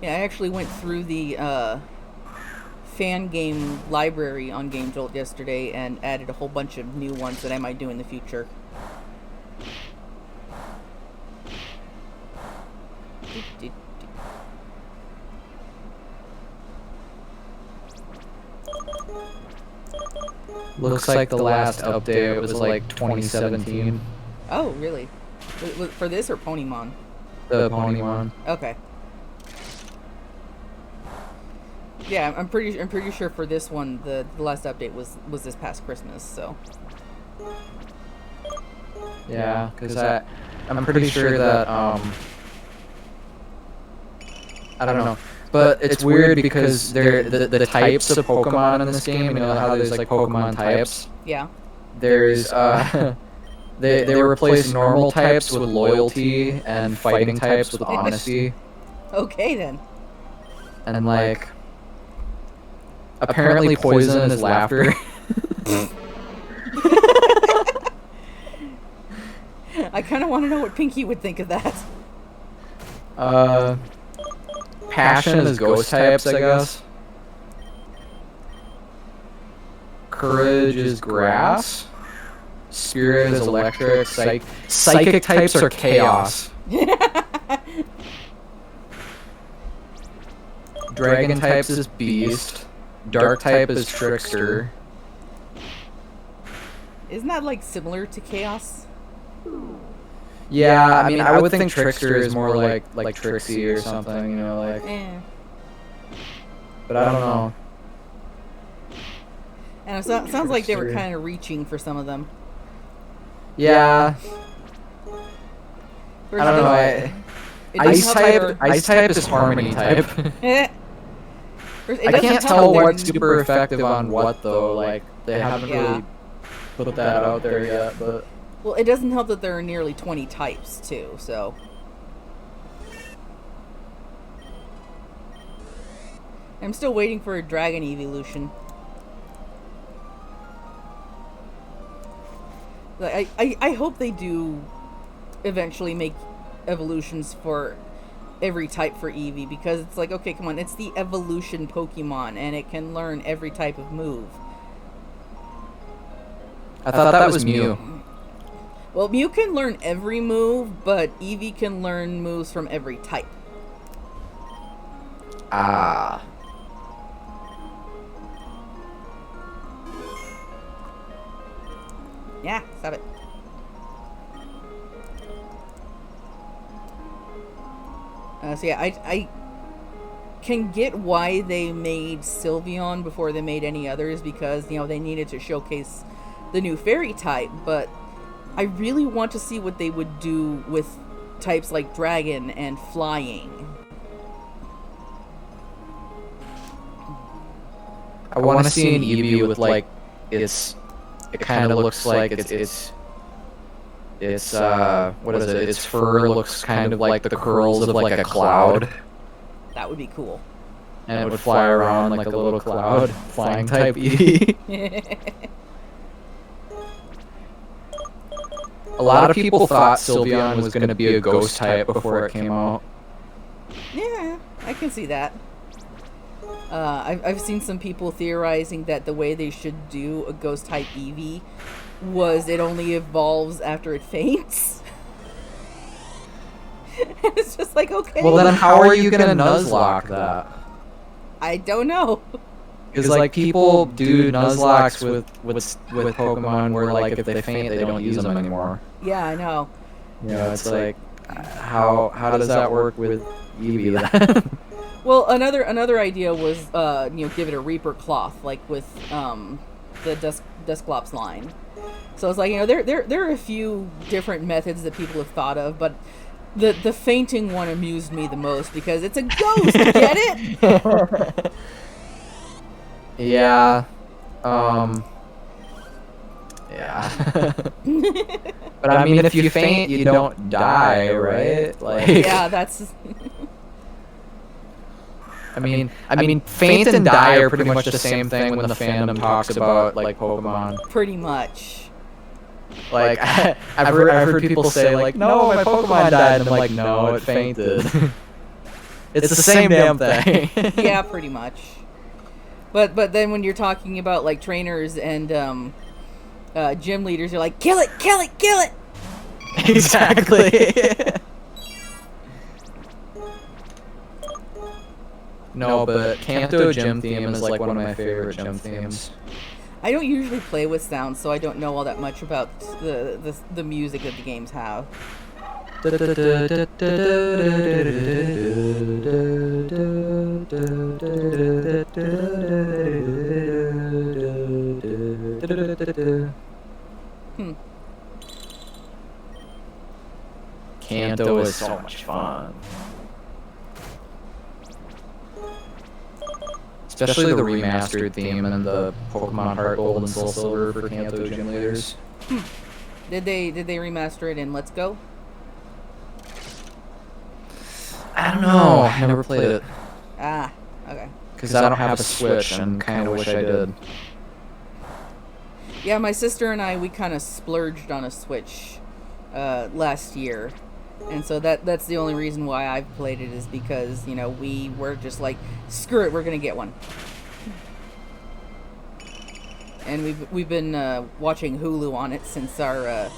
Yeah, I actually went through the fan game library on Game Jolt yesterday and added a whole bunch of new ones that I might do in the future. Looks like the last update was like 2017. Oh, really? For this or Ponymon? The Pokemon. Okay. Yeah, I'm pretty sure for this one the last update was this past Christmas. So. Yeah, because I'm pretty sure that I don't know, but it's weird because the types of Pokemon in this game. You know how there's like Pokemon types. Yeah. There's they replace normal types with loyalty and fighting types with honesty. Okay then. And like. Apparently poison is laughter. I kind of want to know what Pinky would think of that. Passion is ghost types, I guess. Courage is grass. Spirit is electric. Psychic types are chaos. Dragon types is beast. Dark type is trickster. Isn't that like similar to chaos? Yeah, I mean, I would think trickster is more like Trixie or something, you know, like. But I don't know. And it sounds like they were kind of reaching for some of them. Yeah. I don't know. Ice type is harmony type. I can't tell what's super effective on what though. Like they haven't really put that out there yet, but. Well, it doesn't help that there are nearly 20 types too. So. I'm still waiting for a dragon evolution. I hope they do eventually make evolutions for every type for Eevee, because it's like, okay, come on, it's the evolution Pokemon, and it can learn every type of move. I thought that was Mew. Well, Mew can learn every move, but Eevee can learn moves from every type. Ah. Yeah, stop it. So yeah, I can get why they made Sylveon before they made any others, because, you know, they needed to showcase the new fairy type, but I really want to see what they would do with types like dragon and flying. I want to see an Eevee with, like, it kind of looks like it's what is it? Its fur looks kind of like the curls of like a cloud. That would be cool. And it would fly around like a little cloud, flying type Eevee. A lot of people thought Sylveon was going to be a ghost type before it came out. Yeah, I can see that. I've seen some people theorizing that the way they should do a ghost type Eevee was it only evolves after it faints. It's just like, okay. Well, then how are you going to Nuzlocke that? I don't know. Because, like, people do Nuzlocks with Pokemon where, like, if they faint, they don't use them anymore. Yeah, I know. You know, it's like, how does that work with Eevee then? Well, another idea was, you know, give it a Reaper cloth, like with the Dusclops line. So it's like, you know, there are a few different methods that people have thought of, but the fainting one amused me the most because it's a ghost. Get it? Yeah. Yeah. But I mean, if you faint, you don't die, right? Like. Yeah, that's. I mean, faint and die are pretty much the same thing when the fandom talks about like Pokemon. Pretty much. Like I've heard people say like, no, my Pokemon died, and I'm like, no, it fainted. It's the same damn thing. Yeah, pretty much. But then when you're talking about like trainers and gym leaders, you're like, kill it, kill it, kill it. Exactly. No, but Kanto gym theme is like one of my favorite gym themes. I don't usually play with sounds, so I don't know all that much about the music that the games have. Kanto is so much fun. Especially the remastered theme and the Pokemon Heart Gold and Soul Silver for Kanto Gym Leaders. Did they remaster it in Let's Go? I don't know. I never played it. Ah, okay. Because I don't have a Switch and kind of wish I did. Yeah, my sister and I, we kind of splurged on a Switch last year. And so that's the only reason why I've played it, is because, you know, we were just like, screw it, we're gonna get one. And we've been watching Hulu on it since our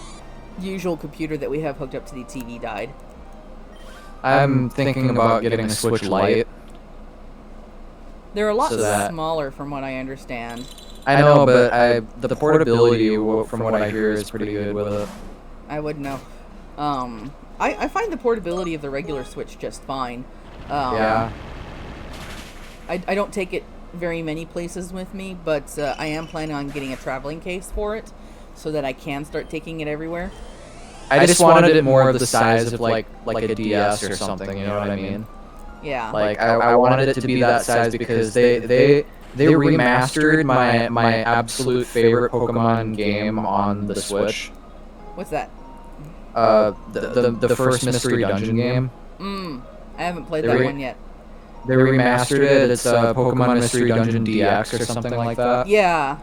usual computer that we have hooked up to the TV died. I'm thinking about getting a Switch Lite. They're a lot smaller from what I understand. I know, but the portability, from what I hear, is pretty good with it. I wouldn't know. I find the portability of the regular Switch just fine. Yeah. I don't take it very many places with me, but I am planning on getting a traveling case for it so that I can start taking it everywhere. I just wanted it more of the size of like a DS or something, you know what I mean? Yeah. Like I wanted it to be that size because they remastered my absolute favorite Pokemon game on the Switch. What's that? The first Mystery Dungeon game. I haven't played that one yet. They remastered it. It's Pokemon Mystery Dungeon DX or something like that. Yeah.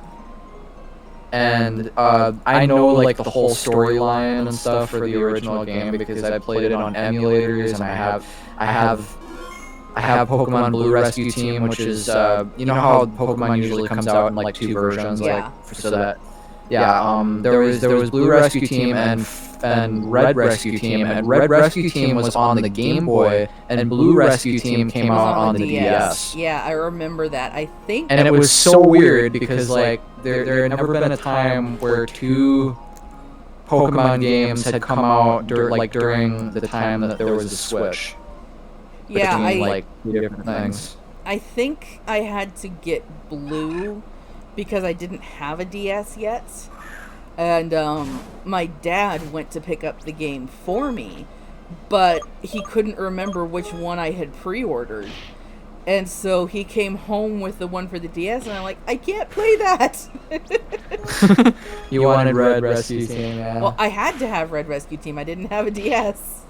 And I know like the whole storyline and stuff for the original game because I played it on emulators, and I have Pokemon Blue Rescue Team, which is you know how Pokemon usually comes out in like 2 versions, Yeah. so that there was Blue Rescue Team and Red Rescue Team, and Red Rescue Team was on the Game Boy, and Blue Rescue Team came It was out on the DS. Yeah, I remember that. I think. And it was so weird because like there had never been a time where 2 Pokemon games had come out during the time that there was a Switch. Yeah, Between, like 2 different things. I think I had to get Blue because I didn't have a DS yet. And my dad went to pick up the game for me, but he couldn't remember which one I had pre-ordered. And so he came home with the one for the DS, and I'm like, I can't play that! You wanted Red Rescue Team, yeah. Well, I had to have Red Rescue Team. I didn't have a DS.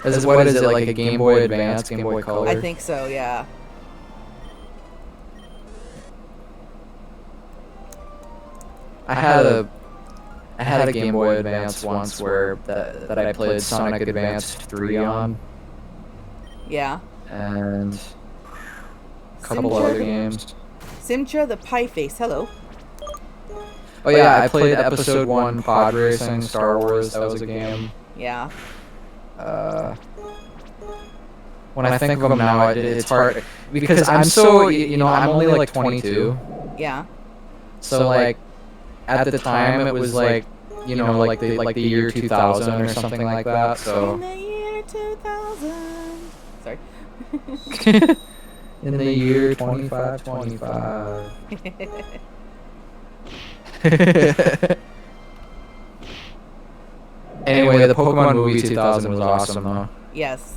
What is it, like a Game Boy Advance, Game Boy Color? I think so, yeah. I had a Game Boy Advance once where that I played Sonic Advance 3 on. Yeah. And a couple other games. Simcha the Pie Face, hello. Oh yeah, I played Episode 1 Pod Racing Star Wars. That was a game. Yeah. When I think of them now, it's hard because I'm so I'm only like 22. Yeah. So like at the time it was like like the year 2000 or something like that. So in the year 2000. Sorry. In the year 2525. Anyway, the Pokemon movie 2000 was awesome though. Yes.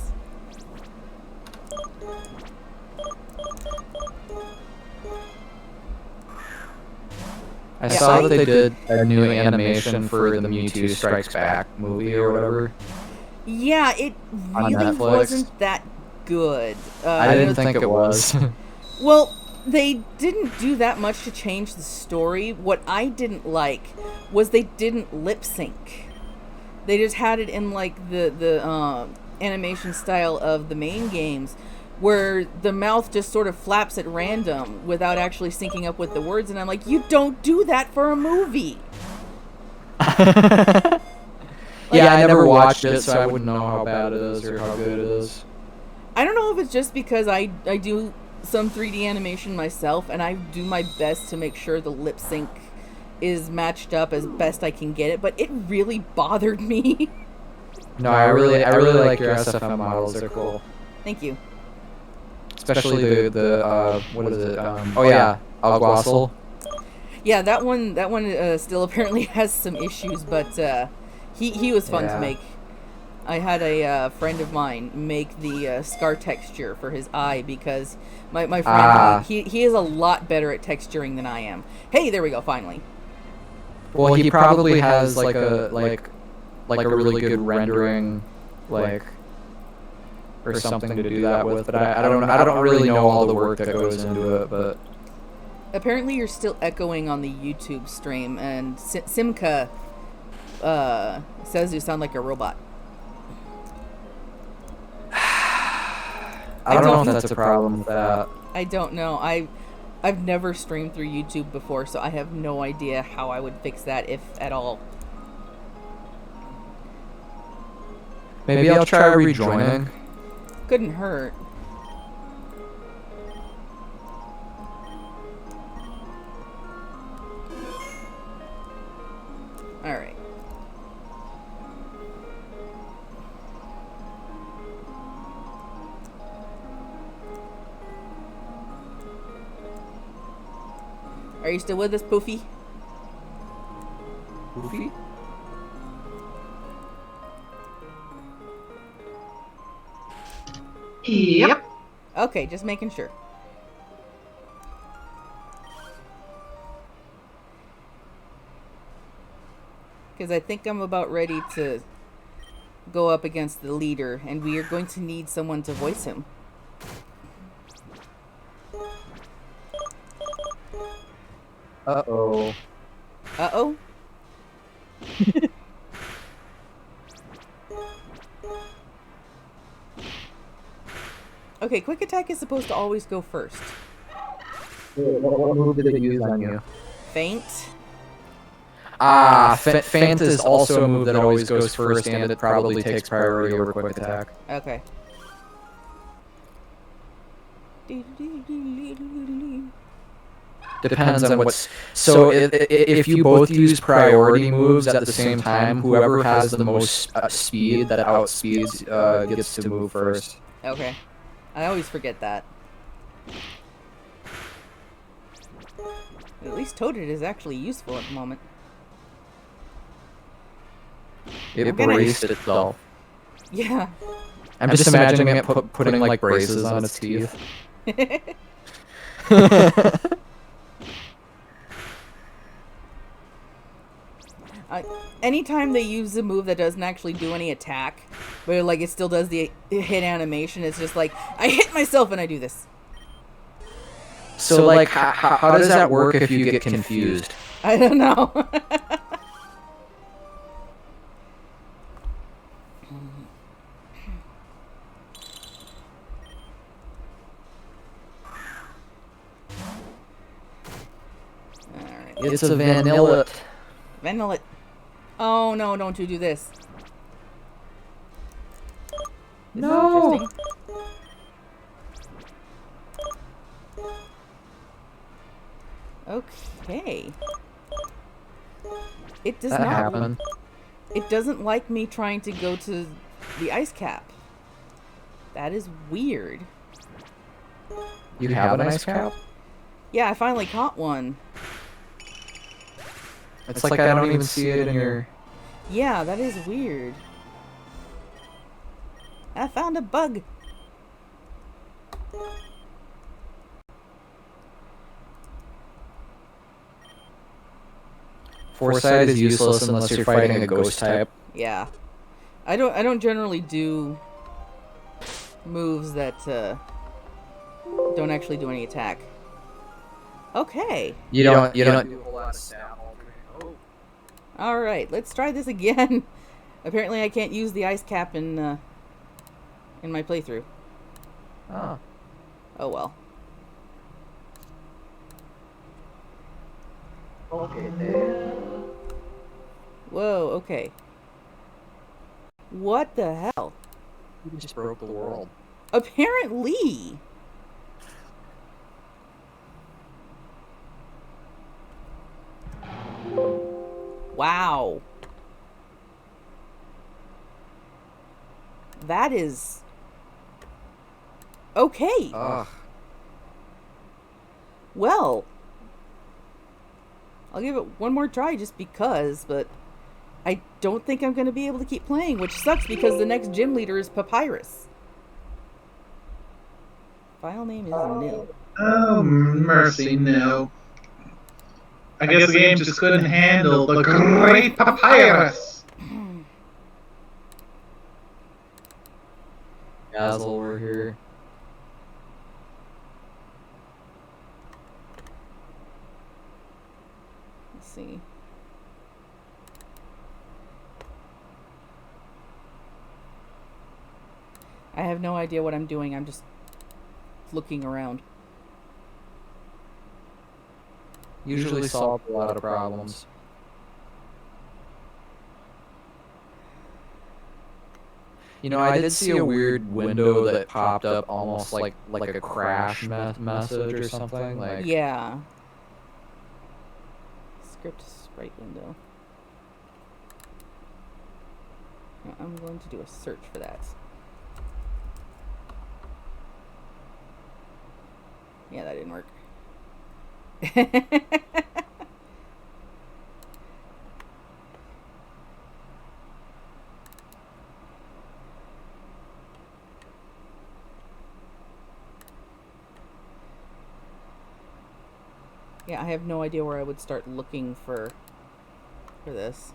I saw that they did a new animation for the Mewtwo Strikes Back movie or whatever. Yeah, it really wasn't that good. I didn't think it was. Well, they didn't do that much to change the story. What I didn't like was they didn't lip sync. They just had it in like the animation style of the main games, where the mouth just sort of flaps at random without actually syncing up with the words, and I'm like, you don't do that for a movie. Yeah, I never watched it, so I wouldn't know how bad it is or how good it is. I don't know if it's just because I do some 3D animation myself, and I do my best to make sure the lip sync is matched up as best I can get it, but it really bothered me. No, I really like your SFM models. They're cool. Thank you. Especially the what is it? Oh yeah, Alguassel. Yeah, that one still apparently has some issues, but he was fun to make. I had a friend of mine make the scar texture for his eye because my friend he is a lot better at texturing than I am. Hey, there we go, finally. Well, he probably has like a really good rendering or something to do that with, but I don't really know all the work that goes into it, but apparently you're still echoing on the YouTube stream, and Simka says you sound like a robot. I don't know if that's a problem with that. I don't know. I've never streamed through YouTube before, so I have no idea how I would fix that, if at all. Maybe I'll try rejoining. Couldn't hurt. Alright. Are you still with us, Poofy? Poofy? Yep. Okay, just making sure. Because I think I'm about ready to go up against the leader, and we are going to need someone to voice him. Uh-oh. Uh-oh. Okay, quick attack is supposed to always go first. What move did it use on you? Feint. Feint is also a move that always goes first, and it probably takes priority over quick attack. Okay. Depends on what's... So if you both use priority moves at the same time, whoever has the most speed that outspeeds gets to move first. Okay. I always forget that. At least Toaded is actually useful at the moment. It braced itself. Yeah. I'm just imagining it putting like braces on its teeth. Anytime they use a move that doesn't actually do any attack, but like it still does the hit animation, it's just like, I hit myself and I do this. So like, how does that work if you get confused? I don't know. Alright. It's a vanilla. Vanilla. Oh no, don't you do this. No. Interesting. Okay. It does That not. happened. It doesn't like me trying to go to the ice cap. That is weird. You have an ice cap? Yeah, I finally caught one. It's like I don't even see it in your... Yeah, that is weird. I found a bug. Foresight is useless unless you're fighting a ghost type. Yeah. I don't generally do moves that don't actually do any attack. Okay. You don't do a whole lot of stat altering. Oh. All right, let's try this again. Apparently I can't use the ice cap in my playthrough. Oh. Oh well. Okay, then. Whoa, okay. What the hell? You just broke the world. Apparently. Wow. That is... Okay. Ugh. Well, I'll give it one more try just because, but I don't think I'm going to be able to keep playing, which sucks because the next gym leader is Papyrus. File name is nil. Oh, mercy, no. I guess the game just couldn't handle the great papyrus. Dazzle over here. Let's see. I have no idea what I'm doing. I'm just looking around. Usually solve a lot of problems. You know, I did see a weird window that popped up almost like a crash message or something. Like, Yeah. Script sprite window. I'm going to do a search for that. Yeah, that didn't work. Yeah, I have no idea where I would start looking for this.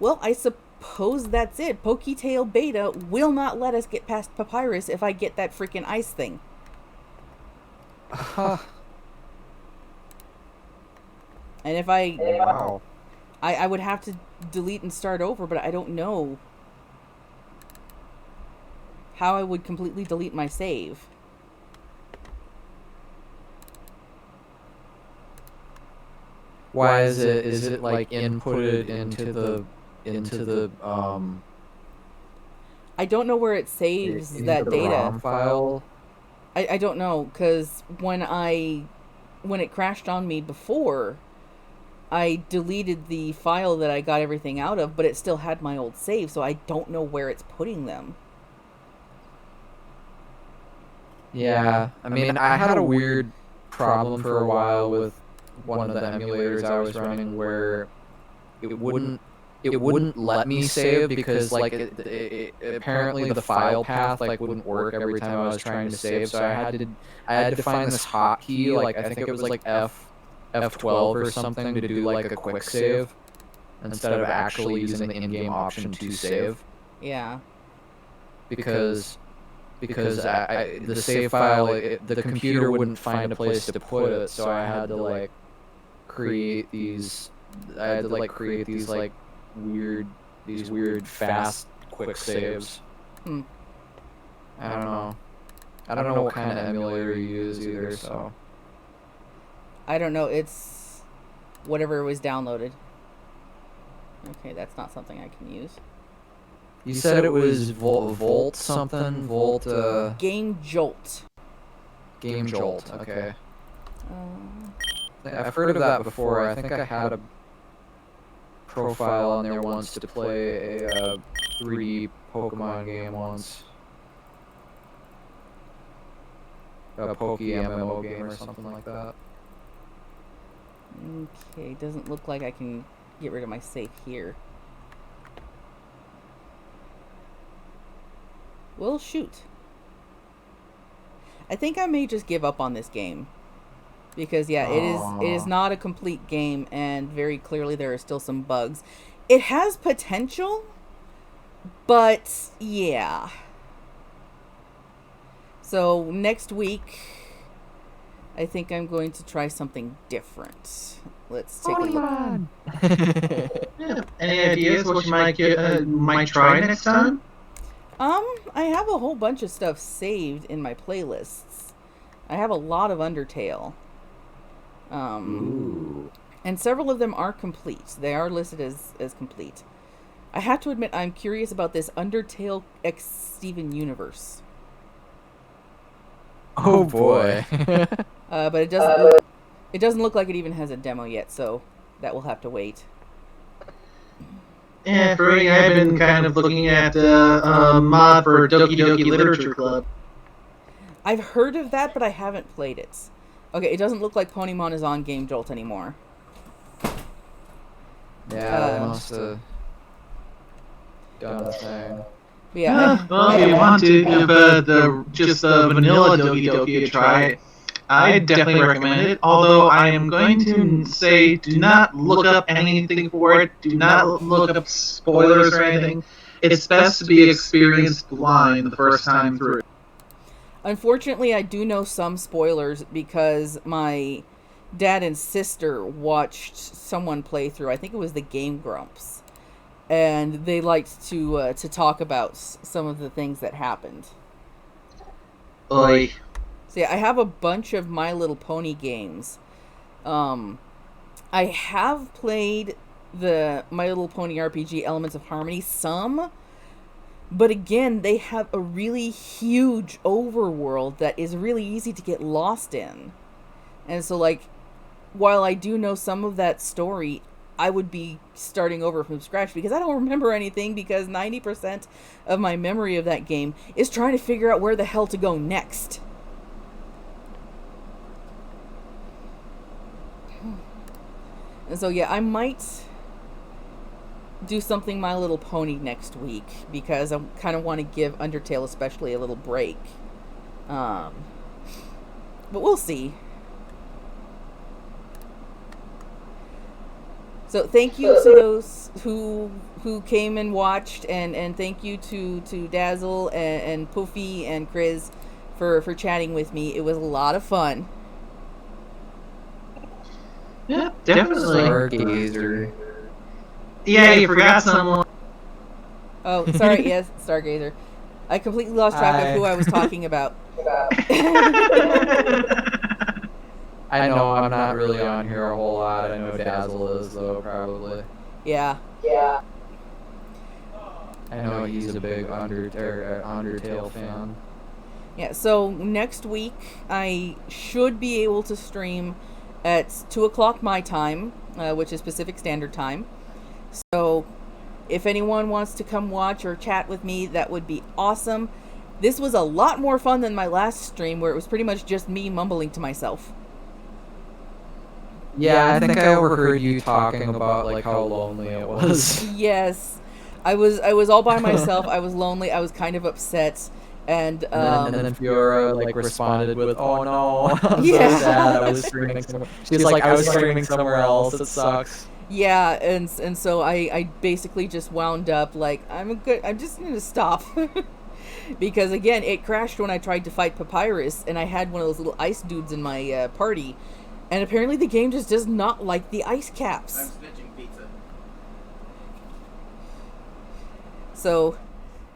Well, I suppose that's it. Poketail Beta will not let us get past Papyrus if I get that freaking ice thing. Huh. And if I... Wow. I would have to delete and start over, but I don't know how I would completely delete my save. Why is it? Is it like inputted into the I don't know where it saves into that the data. ROM file? I don't know, because when it crashed on me before, I deleted the file that I got everything out of, but it still had my old save, so I don't know where it's putting them. Yeah, I mean, I had a weird problem for a while with one of the emulators I was running where it wouldn't let me save because like apparently the file path like wouldn't work every time I was trying to save, so I had to find this hotkey, like I think it was like F12 or something, to do like a quick save instead of actually using the in-game option to save, Yeah. because the save file, the computer wouldn't find a place to put it, so I had to like create these like weird fast quick saves. Hmm. I don't know. I don't know what kind of emulator you use either, so. I don't know, it's whatever was downloaded. Okay, that's not something I can use. You said it was Volt something? Volt, Game Jolt. Game Jolt, okay. Uh, I've heard of that before. I think I had a profile on there once to play a 3D Pokemon game once. A Poke MMO game or something like that. Okay, doesn't look like I can get rid of my save here. Well, shoot. I think I may just give up on this game. Because, yeah, it is not a complete game, and very clearly there are still some bugs. It has potential, but, yeah. So, next week, I think I'm going to try something different. Let's take a look. Yeah. Any ideas what you might try next time? I have a whole bunch of stuff saved in my playlists. I have a lot of Undertale. And several of them are complete. They are listed as complete. I have to admit, I'm curious about this Undertale X Steven universe. Oh boy. But it doesn't look like it even has a demo yet, so that will have to wait. Yeah, for me, I've been kind of looking at mod for Doki Doki Literature Club. I've heard of that, but I haven't played it. Okay, it doesn't look like Ponymon is on Game Jolt anymore. Yeah, they must have done a thing. Yeah. Well, if you want to give the vanilla Doki Doki a try, I definitely recommend it. Although I am going to say, do not look up anything for it. Do not look up spoilers or anything. It's best to be experienced blind the first time through. Unfortunately, I do know some spoilers because my dad and sister watched someone play through. I think it was the Game Grumps, and they liked to talk about some of the things that happened. Oi. So yeah, I have a bunch of My Little Pony games. I have played the My Little Pony RPG Elements of Harmony some. But again, they have a really huge overworld that is really easy to get lost in. And so, like, while I do know some of that story, I would be starting over from scratch because I don't remember anything, because 90% of my memory of that game is trying to figure out where the hell to go next. And so, yeah, I might do something My Little Pony next week, because I kind of want to give Undertale especially a little break. But we'll see. So thank you to those who came and watched, and thank you to Dazzle and Poofy and Chris for chatting with me. It was a lot of fun. Yeah, definitely. Stargazer. Yeah, you forgot someone. Oh, sorry. Yes, Stargazer. I completely lost track of who I was talking about. I know I'm not really on here a whole lot. I know Dazzle is, though, probably. Yeah. I know he's a big Undertale fan. Yeah, so next week I should be able to stream at 2 o'clock my time, which is Pacific Standard Time. So if anyone wants to come watch or chat with me, that would be awesome. This was a lot more fun than my last stream, where it was pretty much just me mumbling to myself. Yeah, I think I overheard you talking about like how lonely it was. Yes, I was all by myself. I was lonely. I was kind of upset, and And then Fiora like responded with, "Oh no, I'm Yeah. so sad. I was streaming somewhere." She's like, "I was streaming somewhere else. It sucks." yeah, and so I basically just wound up like, I'm just gonna stop. Because again, it crashed when I tried to fight Papyrus, and I had one of those little ice dudes in my party, and apparently the game just does not like the ice caps. I'm snitching pizza. So,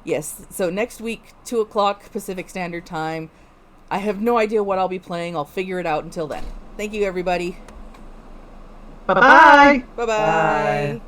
yes. So next week, 2 o'clock Pacific Standard Time. I have no idea what I'll be playing. I'll figure it out until then. Thank you, everybody. Bye-bye. Bye-bye. Bye.